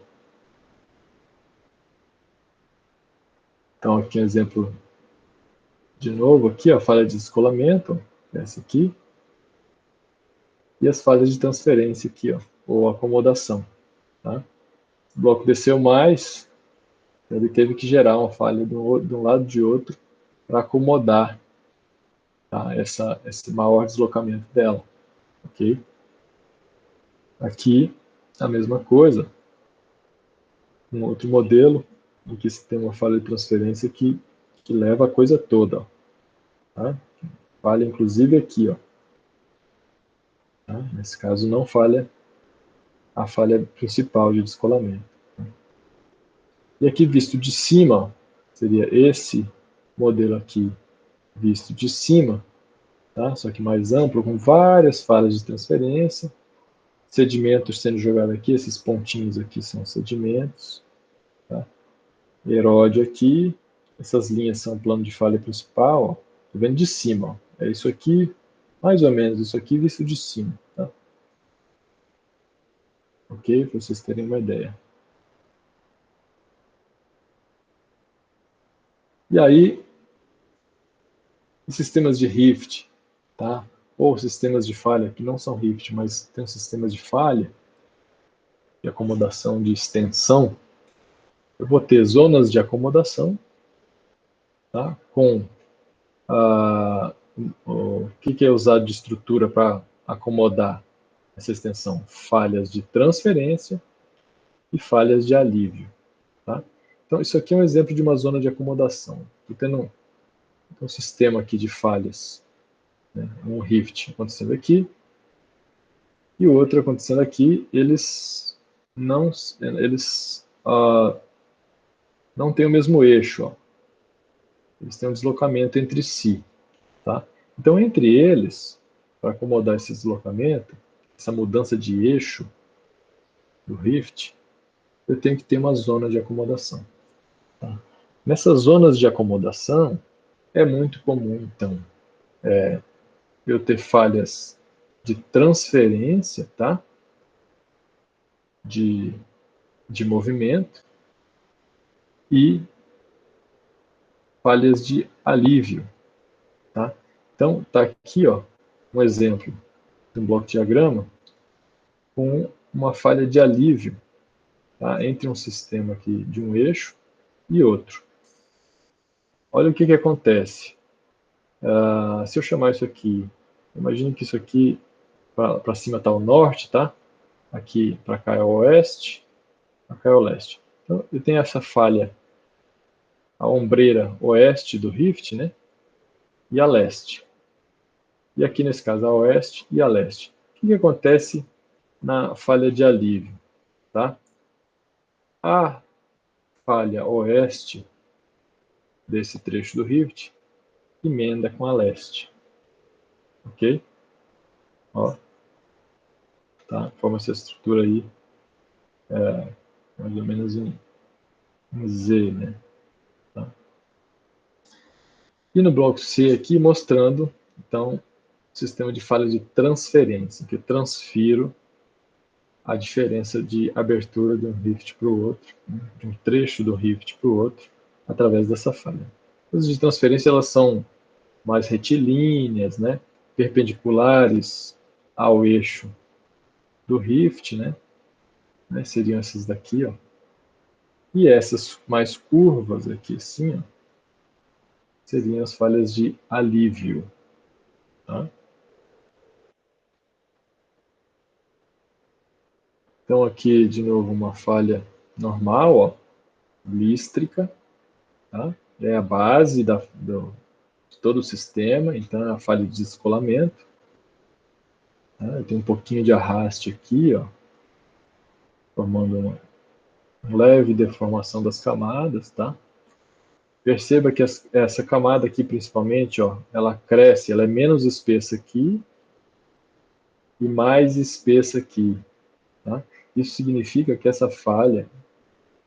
Então, aqui um exemplo de novo, aqui, a falha de descolamento, essa aqui, e as falhas de transferência aqui, ó, ou acomodação. Tá? O bloco desceu mais, ele teve que gerar uma falha de um lado e de outro para acomodar, tá, esse maior deslocamento dela. Ok? Aqui, a mesma coisa, um outro modelo, em que se tem uma falha de transferência que leva a coisa toda. Ó, tá? Falha inclusive aqui. Ó, tá? Nesse caso, não falha a falha principal de descolamento. E aqui, visto de cima, seria esse modelo aqui, visto de cima, tá? Só que mais amplo, com várias falhas de transferência, sedimentos sendo jogados aqui, esses pontinhos aqui são sedimentos, tá? Eródio aqui, essas linhas são o plano de falha principal, ó, tô vendo de cima, ó. É isso aqui, mais ou menos isso aqui visto de cima, tá? Ok? Para vocês terem uma ideia. E aí, sistemas de Rift, tá? Ou sistemas de falha que não são Rift, mas tem sistemas de falha de acomodação de extensão, eu vou ter zonas de acomodação, tá? Com o que é usado de estrutura para acomodar essa extensão? Falhas de transferência e falhas de alívio. Tá? Então, isso aqui é um exemplo de uma zona de acomodação. Estou tendo Então, um sistema aqui de falhas, né? Um rift acontecendo aqui e o outro acontecendo aqui, eles não têm o mesmo eixo, ó. Eles têm um deslocamento entre si, tá? Então, entre eles, para acomodar esse deslocamento, essa mudança de eixo do rift, eu tenho que ter uma zona de acomodação. Tá? Nessas zonas de acomodação, é muito comum, então, eu ter falhas de transferência, tá? De movimento e falhas de alívio, tá? Então, tá aqui, ó, um exemplo de um bloco de diagrama com uma falha de alívio, tá? Entre um sistema aqui de um eixo e outro. Olha o que acontece. Se eu chamar isso aqui, imagine que isso aqui, para cima está o norte, tá? Aqui para cá é o oeste, para cá é o leste. Então, eu tenho essa falha, a ombreira oeste do rift, né? E a leste. E aqui, nesse caso, a oeste e a leste. O que acontece na falha de alívio? Tá? A falha oeste desse trecho do rift emenda com a leste. Ok? Ó, tá? Forma essa estrutura aí, mais ou menos em Z, né? Tá? E no bloco C aqui, mostrando, então, o sistema de falha de transferência, que eu transfiro a diferença de abertura de um rift para o outro, né? De um trecho do rift para o outro, através dessa falha. As de transferência, elas são mais retilíneas, né? Perpendiculares ao eixo do rift, né? Seriam essas daqui, ó. E essas mais curvas aqui, assim, ó, seriam as falhas de alívio. Tá? Então, aqui, de novo, uma falha normal, ó, lístrica. Tá? É a base de todo o sistema, então é a falha de descolamento. Tá? Eu tenho um pouquinho de arraste aqui, ó, formando uma leve deformação das camadas. Tá? Perceba que essa camada aqui, principalmente, ó, ela cresce, ela é menos espessa aqui e mais espessa aqui. Tá? Isso significa que essa falha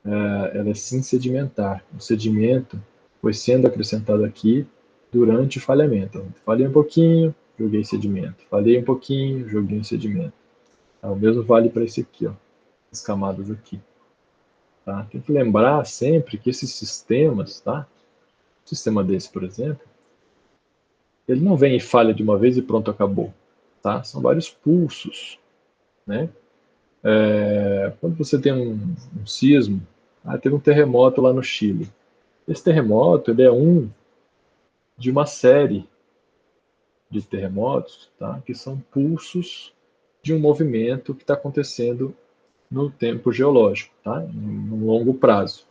ela é sim sedimentar. O sedimento foi sendo acrescentado aqui durante o falhamento. Falhei um pouquinho, joguei sedimento. Falhei um pouquinho, joguei um sedimento. Tá? O mesmo vale para esse aqui, ó, as camadas aqui. Tá? Tem que lembrar sempre que esses sistemas, tá? Um sistema desse, por exemplo, ele não vem e falha de uma vez e pronto, acabou. Tá? São vários pulsos. Né? Quando você tem um sismo, teve um terremoto lá no Chile. Esse terremoto ele é um de uma série de terremotos, tá? Que são pulsos de um movimento que está acontecendo no tempo geológico, tá? No longo prazo.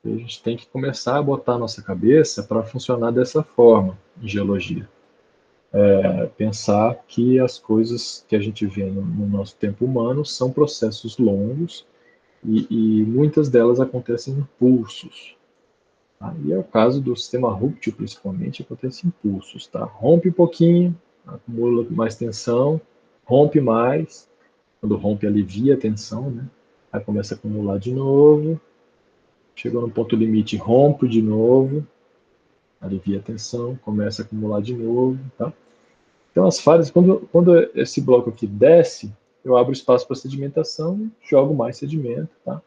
E a gente tem que começar a botar a nossa cabeça para funcionar dessa forma em geologia. Pensar que as coisas que a gente vê no nosso tempo humano são processos longos e muitas delas acontecem em pulsos. Tá? E é o caso do sistema rúptil, principalmente, acontece em pulsos. Tá? Rompe um pouquinho, acumula mais tensão, rompe mais, quando rompe alivia a tensão, né? Aí começa a acumular de novo, chegou no ponto limite, rompe de novo, alivia a tensão, começa a acumular de novo. Tá? Então as falhas, quando esse bloco aqui desce, eu abro espaço para sedimentação, jogo mais sedimento, tá?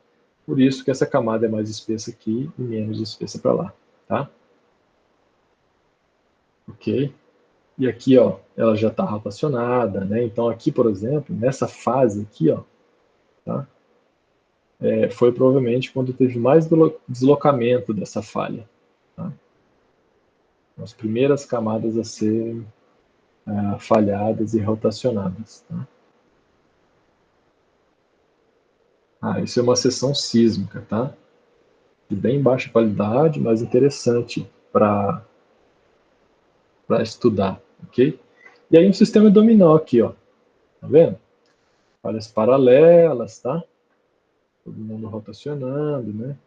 Por isso que essa camada é mais espessa aqui e menos espessa para lá, tá? Ok? E aqui, ó, ela já está rotacionada, né? Então aqui, por exemplo, nessa fase aqui, ó, tá? Foi provavelmente quando teve mais deslocamento dessa falha. Tá? As primeiras camadas a serem falhadas e rotacionadas. Tá? Isso é uma seção sísmica, tá? De bem baixa qualidade, mas interessante para estudar, ok? E aí um sistema dominó aqui, ó, tá vendo? Falhas paralelas, tá? Todo mundo rotacionando, né?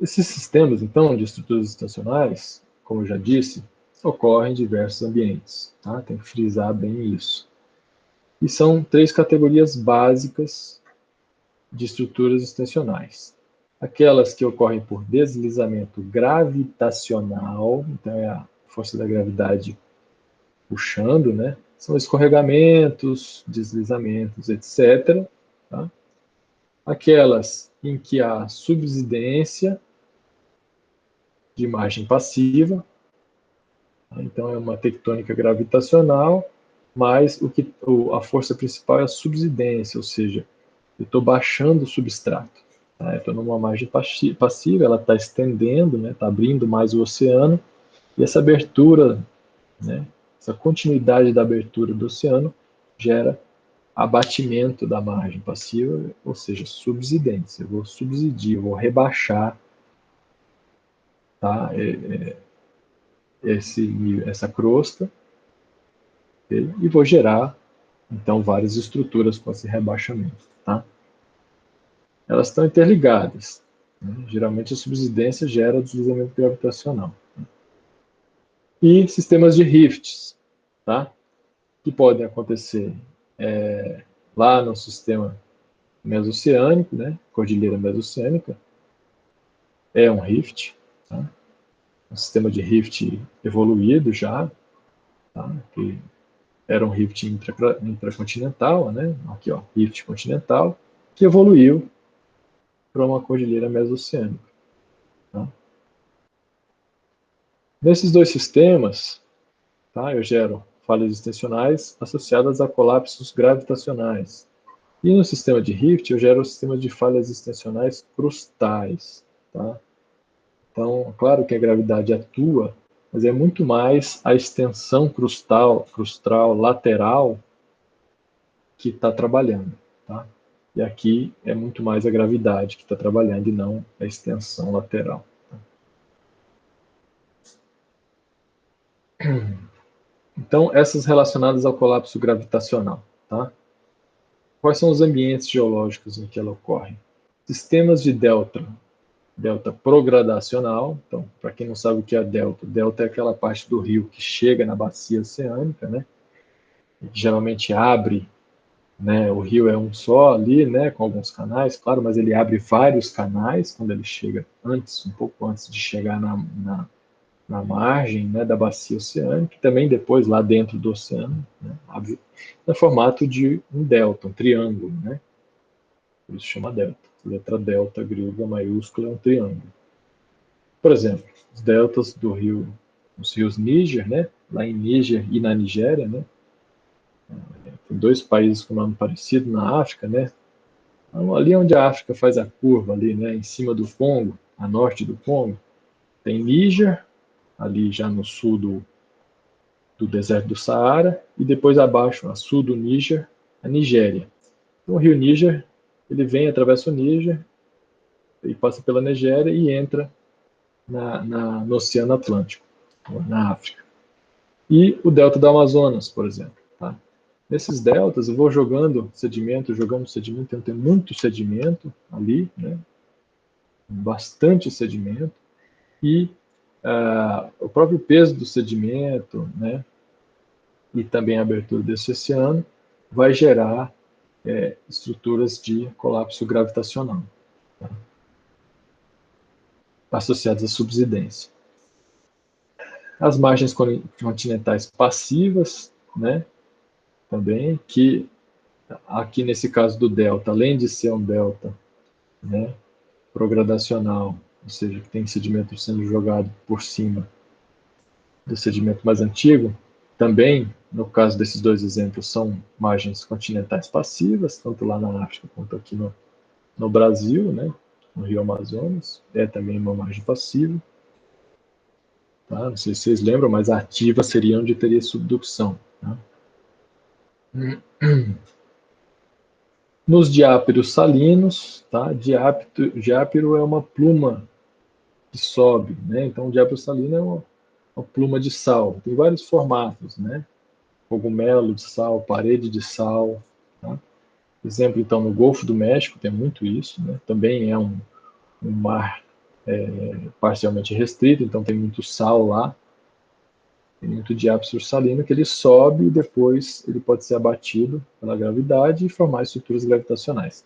Esses sistemas, então, de estruturas estacionárias, como eu já disse, ocorrem em diversos ambientes, tá? Tem que frisar bem isso. E são 3 categorias básicas de estruturas extensionais. Aquelas que ocorrem por deslizamento gravitacional, então é a força da gravidade puxando, né? São escorregamentos, deslizamentos, etc. Tá? Aquelas em que há subsidência de margem passiva, tá? Então é uma tectônica gravitacional, mas a força principal é a subsidência, ou seja, eu estou baixando o substrato. Tá? Eu estou numa margem passiva, ela está estendendo, né? Está abrindo mais o oceano, e essa abertura, né? Essa continuidade da abertura do oceano gera abatimento da margem passiva, ou seja, subsidência. Eu vou subsidiar, vou rebaixar, tá? Essa crosta, okay? E vou gerar, então, várias estruturas com esse rebaixamento. Tá? Elas estão interligadas. Né? Geralmente a subsidência gera deslizamento gravitacional. E sistemas de rifts, tá? Que podem acontecer lá no sistema mesoceânico, né? Cordilheira mesoceânica, é um rift, tá? Um sistema de rift evoluído já, tá? Que era um rift intracontinental, né? Aqui, ó, rift continental, que evoluiu para uma cordilheira mesoceânica. Tá? Nesses dois sistemas, tá? Eu gero falhas extensionais associadas a colapsos gravitacionais. E no sistema de rift, eu gero o sistema de falhas extensionais crustais. Tá? Então, claro que a gravidade atua, mas é muito mais a extensão crustal lateral que está trabalhando. Tá? E aqui é muito mais a gravidade que está trabalhando e não a extensão lateral. Então, essas relacionadas ao colapso gravitacional. Tá? Quais são os ambientes geológicos em que ela ocorre? Sistemas de delta progradacional. Então, para quem não sabe o que é delta é aquela parte do rio que chega na bacia oceânica, né? E que geralmente abre, né? O rio é um só ali, né? Com alguns canais, claro, mas ele abre vários canais quando ele chega um pouco antes de chegar na margem, né? Da bacia oceânica, e também depois lá dentro do oceano, né? Abre no formato de um delta, um triângulo, né? Por isso chama delta. A letra delta grega maiúscula é um triângulo. Por exemplo, os deltas os rios Níger, né? Lá em Níger e na Nigéria, né? Tem 2 países com nome parecido na África, né? Então, ali onde a África faz a curva ali, né? Em cima do Congo, a norte do Congo, tem Níger, ali já no sul do deserto do Saara, e depois abaixo, a sul do Níger, a Nigéria. Então, o rio Níger, ele vem, atravessa o Níger, e passa pela Nigéria e entra no Oceano Atlântico, na África. E o delta do Amazonas, por exemplo. Tá? Nesses deltas, eu vou jogando sedimento, então tem muito sedimento ali, né? Bastante sedimento, e o próprio peso do sedimento, né? E também a abertura desse oceano vai gerar estruturas de colapso gravitacional, tá? Associadas à subsidência. As margens continentais passivas, né? Também, que aqui nesse caso do delta, além de ser um delta, né, progradacional, ou seja, que tem sedimento sendo jogado por cima do sedimento mais antigo, também, no caso desses dois exemplos, são margens continentais passivas, tanto lá na África quanto aqui no Brasil, né, no Rio Amazonas, é também uma margem passiva. Tá? Não sei se vocês lembram, mas a ativa seria onde teria subducção. Tá? Nos diápiros salinos, tá? Diápiro é uma pluma que sobe, né? Então, o diápiro salino é uma pluma de sal. Tem vários formatos, né? Cogumelo de sal, parede de sal, tá? Exemplo, então, no Golfo do México tem muito isso, né? Também é um mar parcialmente restrito, então tem muito sal lá, tem muito diápiro salino que ele sobe e depois ele pode ser abatido pela gravidade e formar estruturas gravitacionais.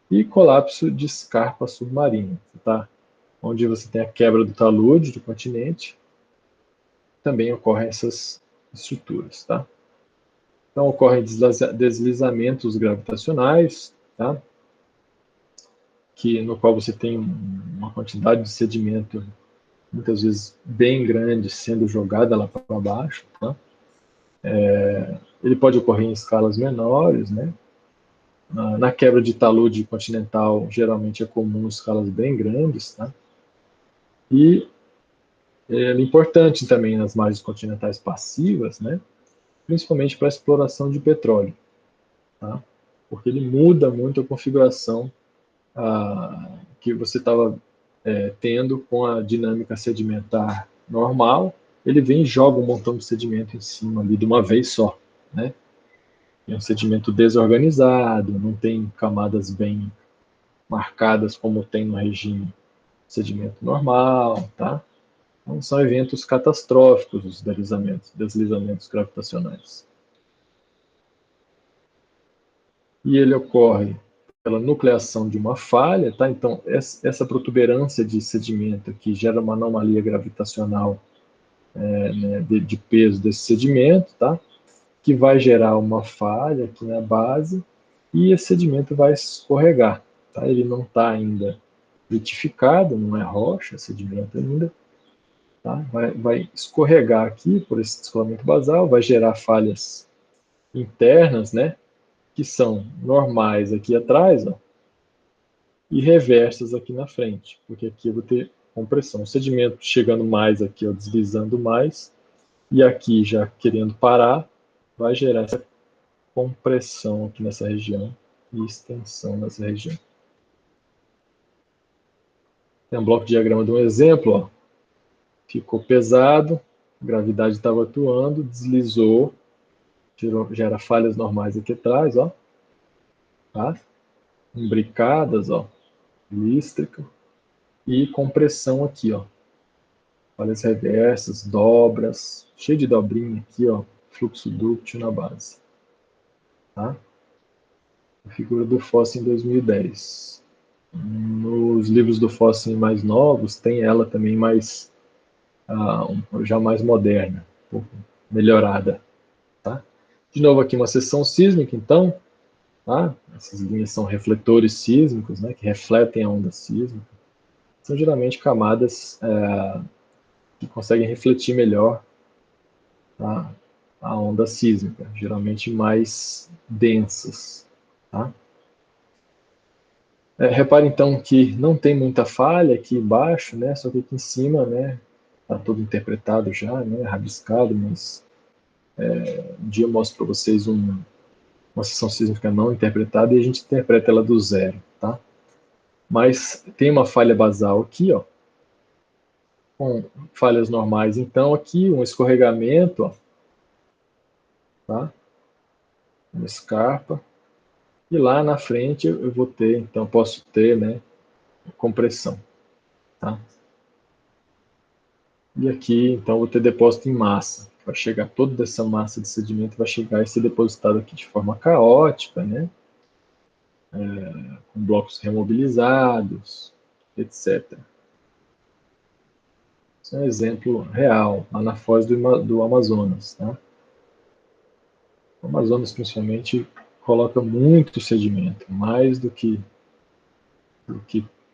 E colapso de escarpa submarina, tá? Onde você tem a quebra do talude do continente, também ocorrem essas estruturas, tá? Então ocorrem deslizamentos gravitacionais, tá? No qual você tem uma quantidade de sedimento muitas vezes bem grande sendo jogada lá para baixo, tá? Ele pode ocorrer em escalas menores, né? Na quebra de talude continental, geralmente é comum escalas bem grandes, tá? E é importante também nas margens continentais passivas, né? Principalmente para a exploração de petróleo, tá? Porque ele muda muito a configuração que você estava tendo com a dinâmica sedimentar normal. Ele vem e joga um montão de sedimento em cima ali de uma vez só, né? É um sedimento desorganizado, não tem camadas bem marcadas como tem no regime sedimento normal, tá? Então, são eventos catastróficos os deslizamentos gravitacionais. E ele ocorre pela nucleação de uma falha, tá? Então, essa protuberância de sedimento que gera uma anomalia gravitacional né, de peso desse sedimento, tá? Que vai gerar uma falha aqui na base e esse sedimento vai escorregar, tá? Ele não está ainda litificado, não é rocha, é sedimento ainda, tá? Vai escorregar aqui por esse descolamento basal, vai gerar falhas internas, né? Que são normais aqui atrás, ó, e reversas aqui na frente, porque aqui eu vou ter compressão. O sedimento chegando mais aqui, ó, deslizando mais, e aqui já querendo parar, vai gerar essa compressão aqui nessa região e extensão nessa região. Tem um bloco de diagrama de um exemplo, ó. Ficou pesado, a gravidade estava atuando, deslizou, gera falhas normais aqui atrás, ó, tá? Imbricadas, ó, lístrica, e compressão aqui, ó. Falhas reversas, dobras, cheio de dobrinha aqui, ó, fluxo dúctil na base, tá? A figura do Fossen em 2010. Nos livros do Fossen mais novos, tem ela também mais, já mais moderna, um pouco melhorada, tá? De novo aqui uma seção sísmica, então, tá? Essas linhas são refletores sísmicos, né, que refletem a onda sísmica. São geralmente camadas que conseguem refletir melhor, tá, a onda sísmica, geralmente mais densas, tá? Repare então que não tem muita falha aqui embaixo, né? Só que aqui em cima, né? Está todo interpretado já, né? Rabiscado, mas um dia eu mostro para vocês uma seção sísmica não interpretada e a gente interpreta ela do zero, tá? Mas tem uma falha basal aqui, ó, com falhas normais. Então aqui um escorregamento, ó, tá? Uma escarpa. E lá na frente eu vou ter, então posso ter, né? Compressão, tá? E aqui, então, vou ter depósito em massa. Vai chegar toda essa massa de sedimento, vai chegar e ser depositado aqui de forma caótica, né? Com blocos remobilizados, etc. Isso é um exemplo real, lá na foz do Amazonas, tá? O Amazonas, principalmente, coloca muito sedimento, mais do que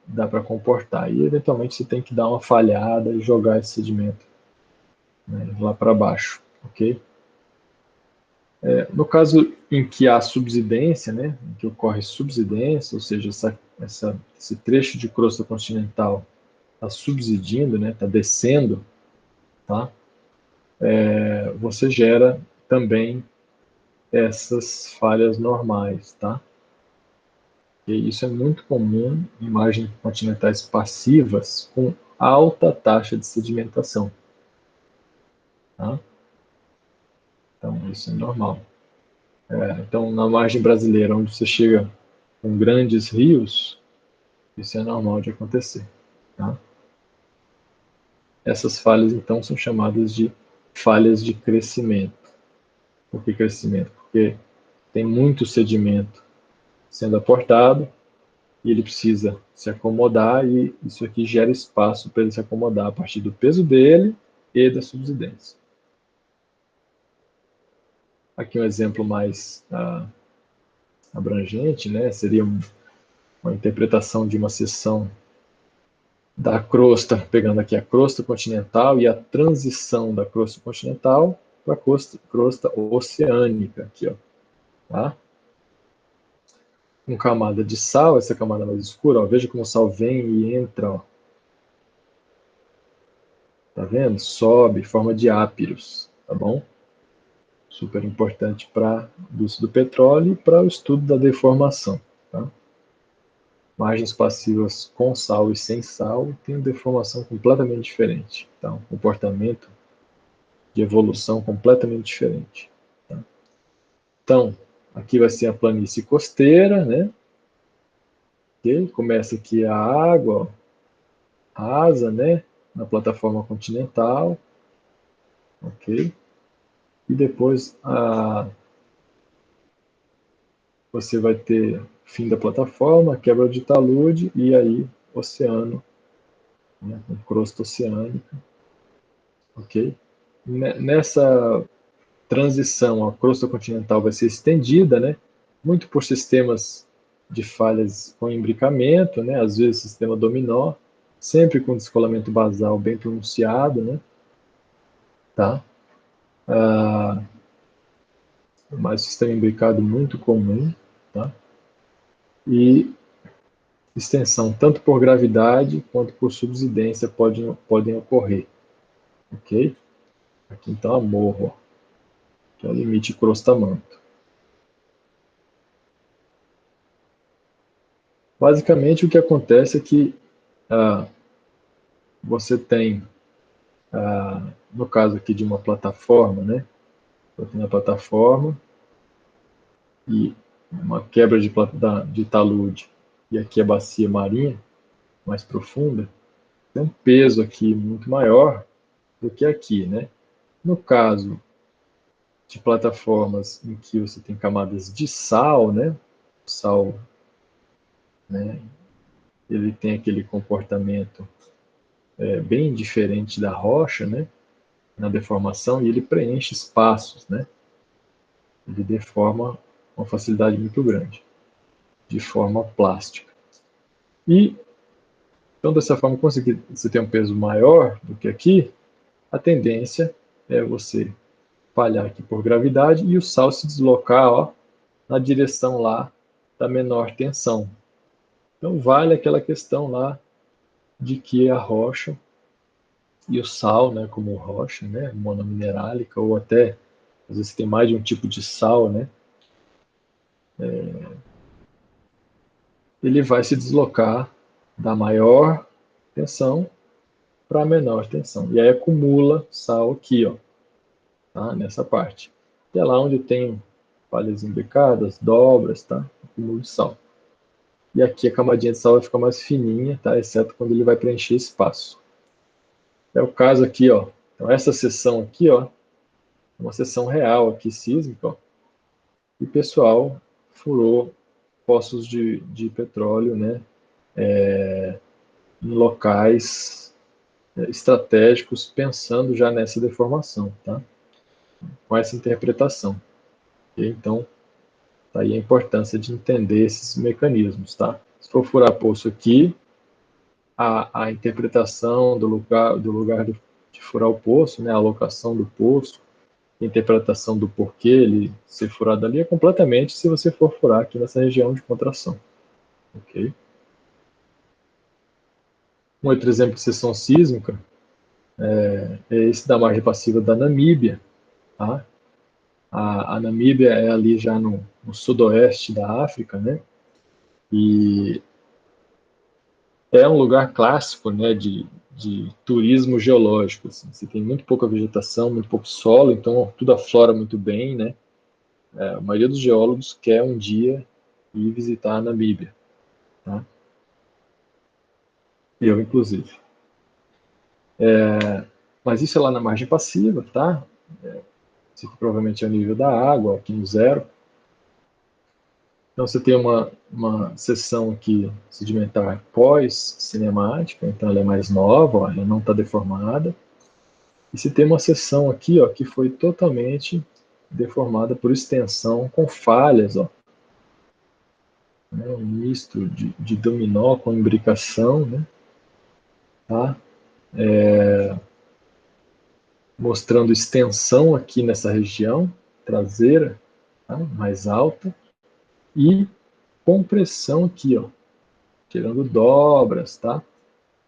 dá para comportar. E, eventualmente, você tem que dar uma falhada e jogar esse sedimento, né, lá para baixo, ok? No caso em que há subsidência, né, em que ocorre subsidência, ou seja, esse trecho de crosta continental está subsidindo, né, está descendo, tá? Você gera também essas falhas normais, tá? E isso é muito comum em margens continentais passivas com alta taxa de sedimentação. Tá? Então, isso é normal. Então, na margem brasileira, onde você chega com grandes rios, isso é normal de acontecer. Tá? Essas falhas, então, são chamadas de falhas de crescimento. Por que crescimento? Porque tem muito sedimento sendo aportado e ele precisa se acomodar e isso aqui gera espaço para ele se acomodar a partir do peso dele e da subsidência. Aqui um exemplo mais abrangente, né? Seria uma interpretação de uma seção da crosta, pegando aqui a crosta continental e a transição da crosta continental para a crosta oceânica, aqui, ó, tá? Com camada de sal, essa camada mais escura, ó, veja como o sal vem e entra, ó. Tá vendo? Sobe, forma de ápiros, tá bom? Super importante para o uso do petróleo e para o estudo da deformação, tá? Margens passivas com sal e sem sal têm uma deformação completamente diferente, tá? Um comportamento de evolução completamente diferente. Tá? Então, aqui vai ser a planície costeira, né? Okay? Começa aqui a água, ó, rasa, né? Na plataforma continental, ok? E depois você vai ter fim da plataforma, quebra de talude e aí oceano, né? Com crosta oceânica, ok? Nessa transição, a crosta continental vai ser estendida, né? Muito por sistemas de falhas com imbricamento, né? Às vezes sistema dominó, sempre com descolamento basal bem pronunciado, né? Tá? Mas sistema imbricado muito comum, tá? E extensão tanto por gravidade quanto por subsidência podem ocorrer, ok? Aqui então a morro, que é o limite crosta-manto. Basicamente o que acontece é que você tem, no caso aqui de uma plataforma, né? Eu tenho a plataforma e uma quebra de talude e aqui a bacia marinha mais profunda, tem um peso aqui muito maior do que aqui, né? No caso de plataformas em que você tem camadas de sal, né? O sal, né? Ele tem aquele comportamento bem diferente da rocha, né? Na deformação e ele preenche espaços, né? Ele deforma com uma facilidade muito grande, de forma plástica. E então dessa forma, conseguir você ter um peso maior do que aqui, a tendência é você falhar aqui por gravidade e o sal se deslocar, ó, na direção lá da menor tensão. Então vale aquela questão lá de que a rocha e o sal, né, como rocha, né, monominerálica, ou até, às vezes tem mais de um tipo de sal, né, ele vai se deslocar da maior tensão para a menor tensão. E aí acumula sal aqui, ó, tá, nessa parte. E é lá onde tem falhas imbricadas, dobras, tá, acúmulo de sal. E aqui a camadinha de sal vai ficar mais fininha, tá, exceto quando ele vai preencher espaço. É o caso aqui, ó. Então essa seção aqui, ó, é uma seção real aqui sísmica, ó, e o pessoal furou poços de petróleo, né, em locais estratégicos, pensando já nessa deformação, tá? Com essa interpretação. E, então, tá aí a importância de entender esses mecanismos, tá? Se for furar poço aqui, a interpretação de furar o poço, né, a alocação do poço, a interpretação do porquê ele ser furado ali é completamente se você for furar aqui nessa região de contração, ok? Um outro exemplo de seção sísmica é esse da margem passiva da Namíbia, tá? A Namíbia é ali já no sudoeste da África, né? E é um lugar clássico, né, de turismo geológico. Assim. Você tem muito pouca vegetação, muito pouco solo, então tudo aflora muito bem, né? A maioria dos geólogos quer um dia ir visitar a Namíbia, tá? Eu, inclusive. Mas isso é lá na margem passiva, tá? Esse aqui provavelmente é o nível da água, aqui no zero. Então você tem uma seção aqui sedimentar pós-cinemática, então ela é mais nova, ó, ela não está deformada. E você tem uma seção aqui, ó, que foi totalmente deformada por extensão, com falhas, ó, né, um misto de dominó com imbricação, né, tá? Mostrando extensão aqui nessa região traseira, tá? Mais alta, e compressão aqui, ó, tirando dobras, tá?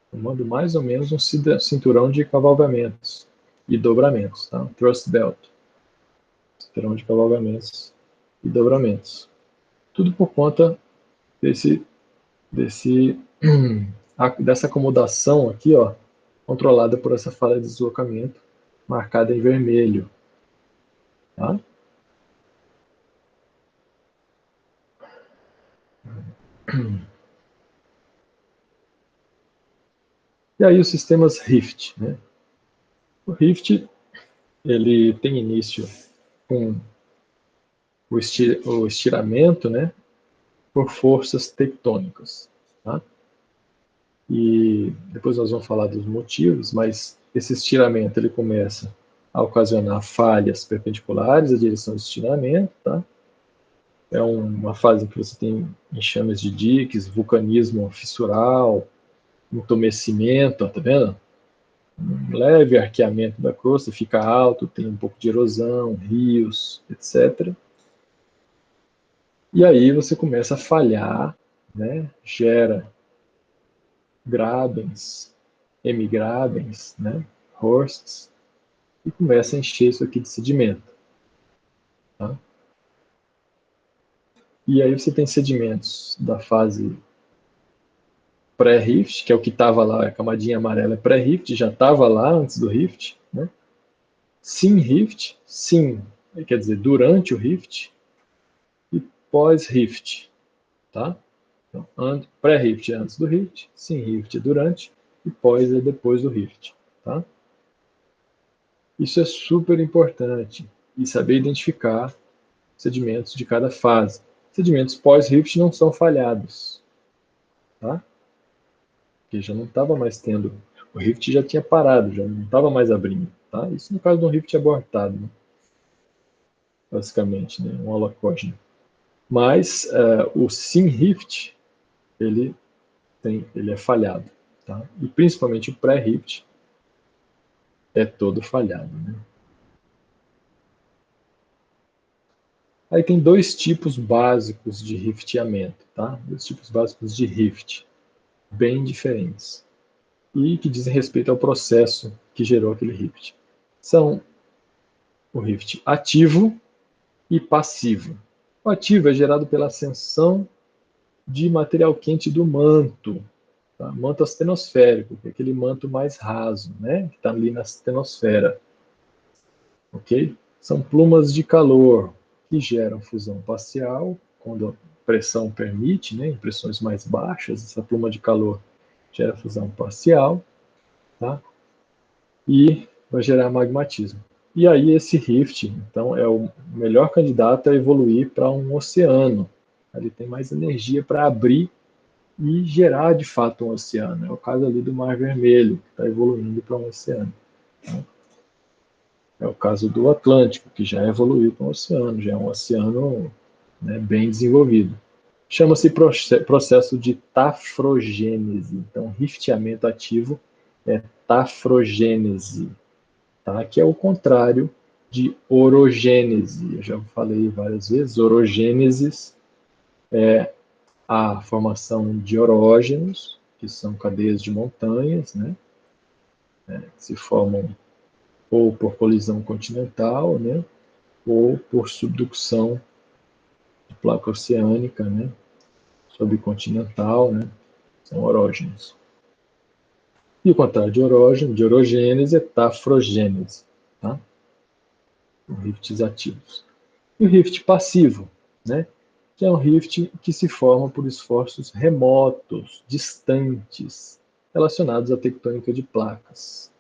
Formando mais ou menos um cinturão de cavalgamentos e dobramentos, tá? Thrust belt, cinturão de cavalgamentos e dobramentos. Tudo por conta desse, desse, dessa acomodação aqui, ó, controlada por essa falha de deslocamento, marcada em vermelho, tá? E aí os sistemas Rift, né? O Rift, ele tem início com o estiramento, né, por forças tectônicas, tá? E depois nós vamos falar dos motivos, mas esse estiramento ele começa a ocasionar falhas perpendiculares à direção do estiramento, tá? É uma fase em que você tem enxames de diques, vulcanismo fissural, entumecimento, tá vendo? Um leve arqueamento da crosta, fica alto, tem um pouco de erosão, rios, etc. E aí você começa a falhar, né? Gera grabens, hemigrabens, né? Horsts, e começa a encher isso aqui de sedimento. Tá? E aí você tem sedimentos da fase pré-rift, que é o que estava lá, a camadinha amarela é pré-rift, já estava lá antes do rift, né? Sim rift, sim, quer dizer, durante o rift, e pós-rift, tá? Então, pré-rift é antes do rift, sim rift é durante, e pós é depois do rift, tá? Isso é super importante, e saber identificar sedimentos de cada fase. Sedimentos pós-rift não são falhados, tá? Porque já não estava mais tendo, o rift já tinha parado, já não estava mais abrindo, tá? Isso no caso de um rift abortado, né? Basicamente, né? Um holocausto. Mas o sim rift, ele ele é falhado, tá? E principalmente o pré-rift é todo falhado, né? Aí tem dois tipos básicos de rifteamento, tá? Dois tipos básicos de rift, bem diferentes, e que dizem respeito ao processo que gerou aquele rift. São o rift ativo e passivo. O ativo é gerado pela ascensão de material quente do manto, tá? Manto astenosférico, que é aquele manto mais raso, né? Que está ali na astenosfera, ok? São plumas de calor que geram fusão parcial, quando a pressão permite, né? Em pressões mais baixas, essa pluma de calor gera fusão parcial, tá? E vai gerar magmatismo. E aí esse rift, então, é o melhor candidato a evoluir para um oceano. Ele tem mais energia para abrir e gerar de fato um oceano. É o caso ali do Mar Vermelho, que está evoluindo para um oceano. É o caso do Atlântico, que já evoluiu para um oceano, já é um oceano, né, bem desenvolvido. Chama-se processo de tafrogênese. Então, rifteamento ativo é tafrogênese, tá? Que é o contrário de orogênese. Eu já falei várias vezes, orogênesis é a formação de orógenos, que são cadeias de montanhas, né? Que se formam ou por colisão continental, né? Ou por subducção de placa oceânica, né? subcontinental, né? São orógenos. E o contrário de orógeno, de orogênese, é tafrogênese, tá? Rifts ativos. E o rift passivo, né? Que é um rift que se forma por esforços remotos, distantes, relacionados à tectônica de placas.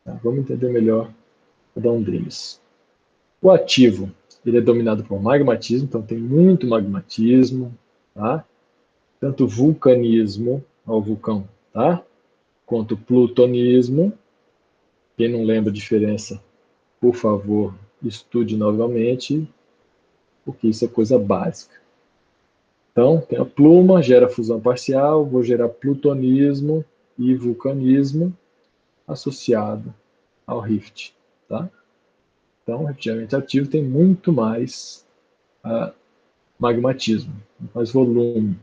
Tá? Vamos entender melhor cada um deles. O ativo, ele é dominado por magmatismo, então tem muito magmatismo, tá? Tanto vulcanismo, ao vulcão, tá? Quanto plutonismo. Quem não lembra a diferença, por favor, estude novamente, porque isso é coisa básica. Então, tem a pluma, gera fusão parcial, vou gerar plutonismo e vulcanismo associado ao rift, tá? Então, o refrigerante ativo tem muito mais magmatismo, mais volume.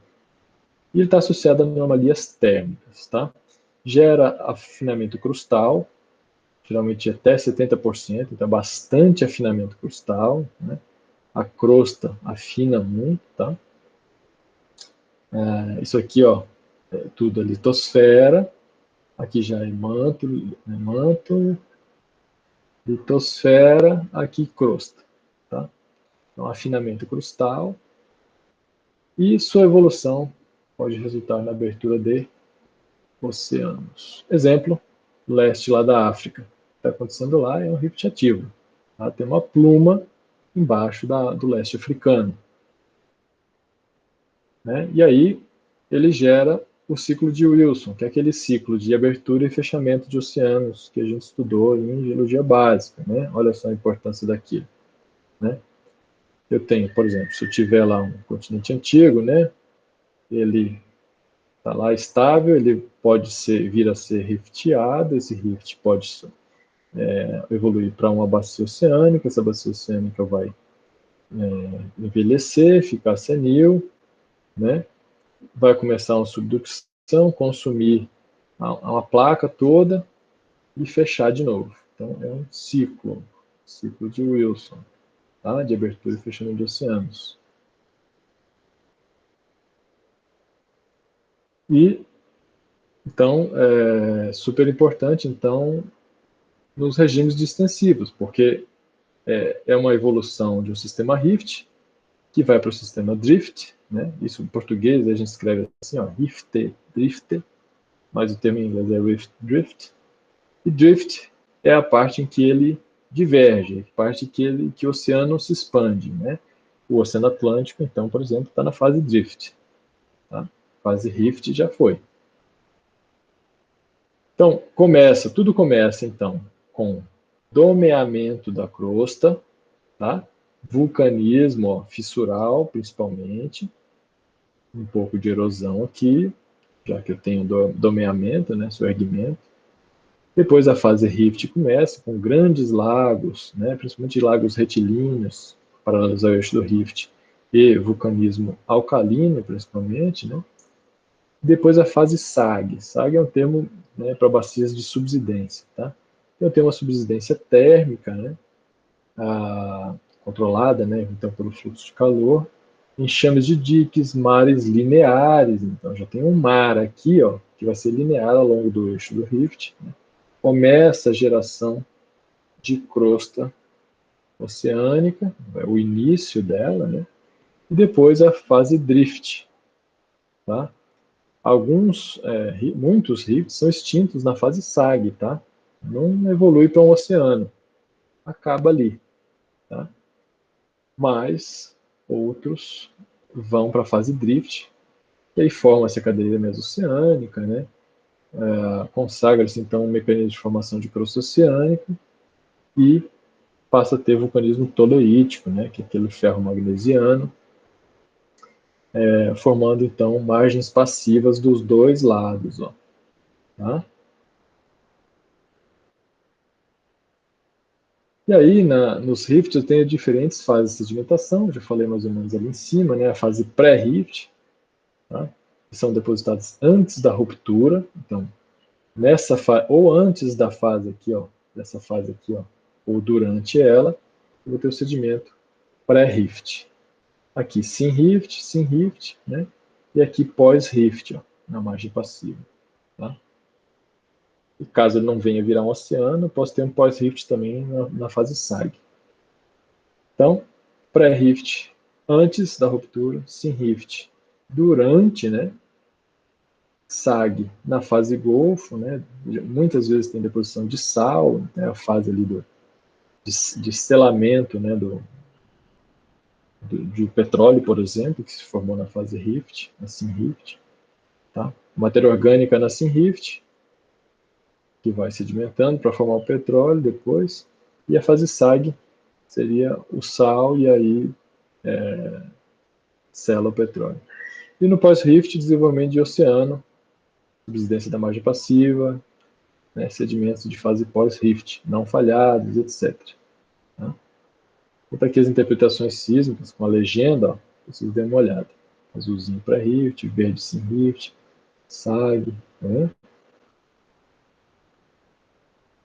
E ele está associado a anomalias térmicas, tá? Gera afinamento crustal, geralmente até 70%, então bastante afinamento crustal, né? A crosta afina muito, tá? Isso aqui, ó, é tudo a litosfera, aqui já é manto, litosfera, aqui crosta, tá? Então, afinamento crustal, e sua evolução pode resultar na abertura de oceanos. Exemplo, leste lá da África. O que está acontecendo lá é um rift ativo. Tá? Tem uma pluma embaixo do leste africano. Né? E aí ele gera o ciclo de Wilson, que é aquele ciclo de abertura e fechamento de oceanos que a gente estudou em geologia básica. Né? Olha só a importância daquilo. Né? Eu tenho, por exemplo, se eu tiver lá um continente antigo, né? Ele está lá estável, ele pode vir a ser rifteado, esse rift pode evoluir para uma bacia oceânica, essa bacia oceânica vai envelhecer, ficar senil, né? Vai começar uma subducção, consumir uma placa toda e fechar de novo. Então, é um ciclo de Wilson, tá? De abertura e fechamento de oceanos. E, então, é super importante, então, nos regimes distensivos, porque é uma evolução de um sistema Rift que vai para o sistema Drift, né? Isso em português a gente escreve assim, ó, Rift, Drift, mas o termo em inglês é Rift, Drift. E Drift é a parte em que ele diverge, a parte que o oceano se expande, né? O Oceano Atlântico, então, por exemplo, está na fase Drift, tá? Fase Rift já foi. Então, tudo começa, então, com domeamento da crosta, tá? Vulcanismo, ó, fissural, principalmente, um pouco de erosão aqui, já que eu tenho domeamento, né, soerguimento. Depois a fase rift começa com grandes lagos, né, principalmente lagos retilíneos, paralelos ao eixo do rift, e vulcanismo alcalino, principalmente, né. Depois a fase SAG. SAG é um termo, né, para bacias de subsidência, tá? Eu tenho uma subsidência térmica, né, controlada, né, então pelo fluxo de calor, enxames de diques, mares lineares, então já tem um mar aqui, ó, que vai ser linear ao longo do eixo do rift, né? Começa a geração de crosta oceânica, é o início dela, né? E depois a fase drift, tá? Muitos rifts são extintos na fase SAG, tá? Não evolui para um oceano, acaba ali, tá? Mas outros vão para a fase drift, e aí forma-se a cadeia mesoceânica, né? Consagra-se então um mecanismo de formação de crosta oceânica e passa a ter vulcanismo toloítico, né? Que é aquele ferro magnesiano, formando então margens passivas dos dois lados, ó, tá? E aí, nos rifts, eu tenho diferentes fases de sedimentação, já falei mais ou menos ali em cima, né? A fase pré-rift, tá? Que são depositados antes da ruptura, então nessa fase, ou antes da fase aqui, ó, dessa fase aqui, ó, ou durante ela, eu vou ter o sedimento pré-rift. Aqui, sim rift, né? e aqui pós-rift, na margem passiva. Tá? E caso ele não venha virar um oceano, posso ter um pós-rift também na fase SAG. Então, pré-rift antes da ruptura, sim-rift durante, né? SAG na fase Golfo, né? Muitas vezes tem deposição de sal, né? A fase ali de selamento, né? de petróleo, por exemplo, que se formou na fase rift, na sim-rift. Tá? Matéria orgânica na sim-rift, que vai sedimentando para formar o petróleo depois, e a fase SAG seria o sal e aí sela o petróleo. E no pós-rift, desenvolvimento de oceano, subsidência da margem passiva, né, sedimentos de fase pós-rift, não falhados, etc. Tá? Então aqui as interpretações sísmicas com a legenda, ó, vocês dêem uma olhada. Azulzinho pré-rift, verde sim-rift, SAG. Né?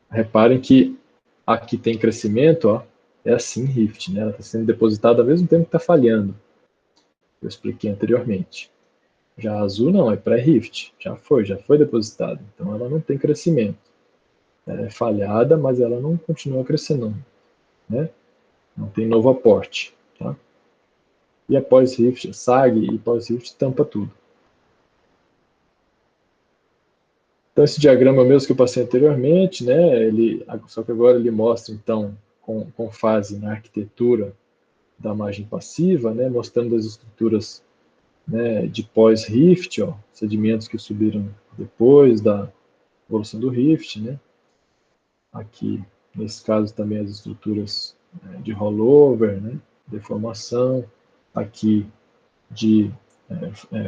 Reparem que aqui tem crescimento, ó, é assim rift, né? Ela está sendo depositada ao mesmo tempo que está falhando. Eu expliquei anteriormente. Já a azul não, é pré-rift, já foi depositada. Então ela não tem crescimento. Ela é falhada, mas ela não continua crescendo, né? Não tem novo aporte, tá? E a pós-rift, SAG e pós-rift tampa tudo. Então esse diagrama mesmo que eu passei anteriormente, né? Só que agora ele mostra então com fase na arquitetura da margem passiva, né? Mostrando as estruturas, né, de pós-rift, sedimentos que subiram depois da evolução do rift, né? Aqui, nesse caso, também as estruturas de rollover, né? Deformação, aqui de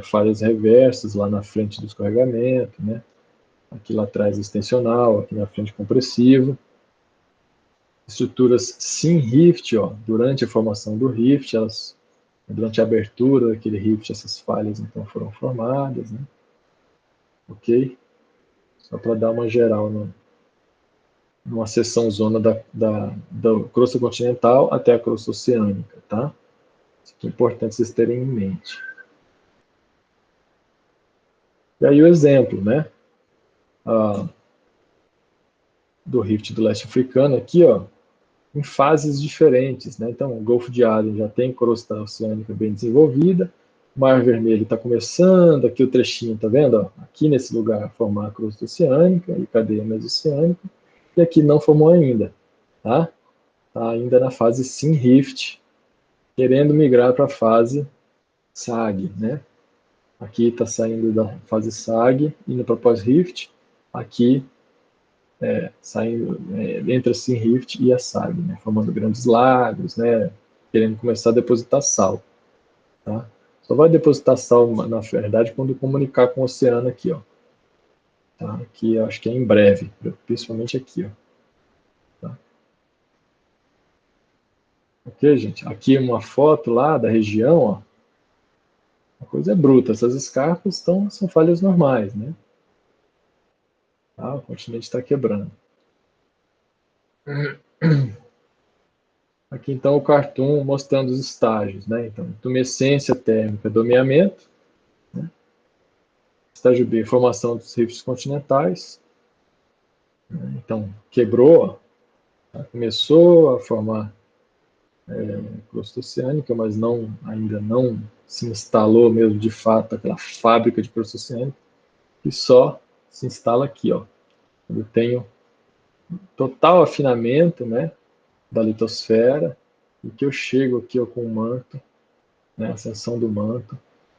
falhas reversas, lá na frente do escorregamento, né? Aqui lá atrás extensional, aqui na frente compressivo. Estruturas sim-rift, durante a formação do rift, durante a abertura daquele rift, essas falhas então foram formadas, né? Ok? Só para dar uma geral numa seção zona da crosta continental até a crosta oceânica, tá? Isso aqui é importante vocês terem em mente. E aí o exemplo, né? Do rift do leste africano aqui, em fases diferentes, né? Então, o Golfo de Aden já tem crosta oceânica bem desenvolvida, o Mar Vermelho está começando, aqui o trechinho, tá vendo? Aqui nesse lugar formar a crosta oceânica e cadeia mesoceânica, e aqui não formou ainda, tá? Está ainda na fase sim-rift, querendo migrar para a fase SAG, né? Aqui está saindo da fase SAG, indo para pós-rift, aqui saindo entre a sim-rift e a SAG, né? Formando grandes lagos, né? Querendo começar a depositar sal, tá? Só vai depositar sal, na verdade, quando comunicar com o oceano aqui, tá? Que eu acho que é em breve, principalmente aqui, tá? Ok, gente? Aqui uma foto lá da região, a coisa é bruta. Essas escarpas são falhas normais, né? Tá? O continente está quebrando. Aqui então o cartoon mostrando os estágios, né? Então, tumescência térmica, domeamento, né? Estágio B, formação dos rifts continentais. Né? Então, quebrou, tá? Começou a formar crosta oceânica, mas ainda não se instalou mesmo de fato aquela fábrica de crosta oceânica, que só se instala aqui, quando eu tenho total afinamento, né, da litosfera, e que eu chego aqui com o manto, né, a ascensão do manto,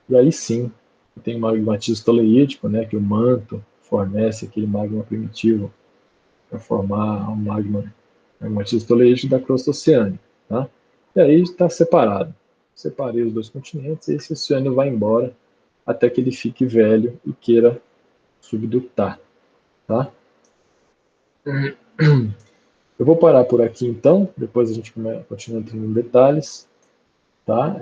e aí sim, eu tenho magmatismo toleídico, né, que o manto fornece aquele magma primitivo para formar um magmatismo toleídico da crosta oceânica, tá? E aí está separado. Separei os dois continentes e esse oceano vai embora até que ele fique velho e queira subductar, tá? Eu vou parar por aqui então, depois a gente continua entrando em detalhes, tá?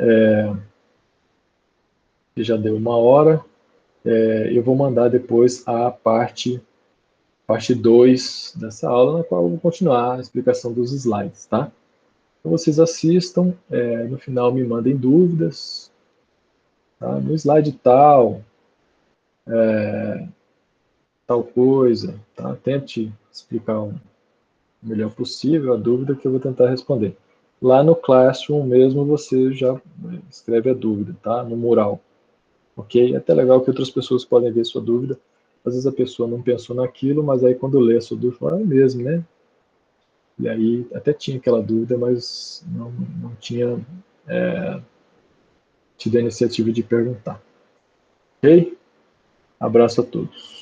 Já deu 1 hora, eu vou mandar depois a parte 2 dessa aula, na qual eu vou continuar a explicação dos slides, tá? Então vocês assistam, no final me mandem dúvidas, tá? No slide tal, tal coisa, tá? Tente explicar o melhor possível a dúvida que eu vou tentar responder. Lá no Classroom mesmo você já escreve a dúvida, tá? No mural. Ok? É até legal que outras pessoas podem ver sua dúvida. Às vezes a pessoa não pensou naquilo, mas aí quando lê a sua dúvida, fala, é mesmo, né? E aí até tinha aquela dúvida, mas não tinha tido a iniciativa de perguntar. Ok? Abraço a todos.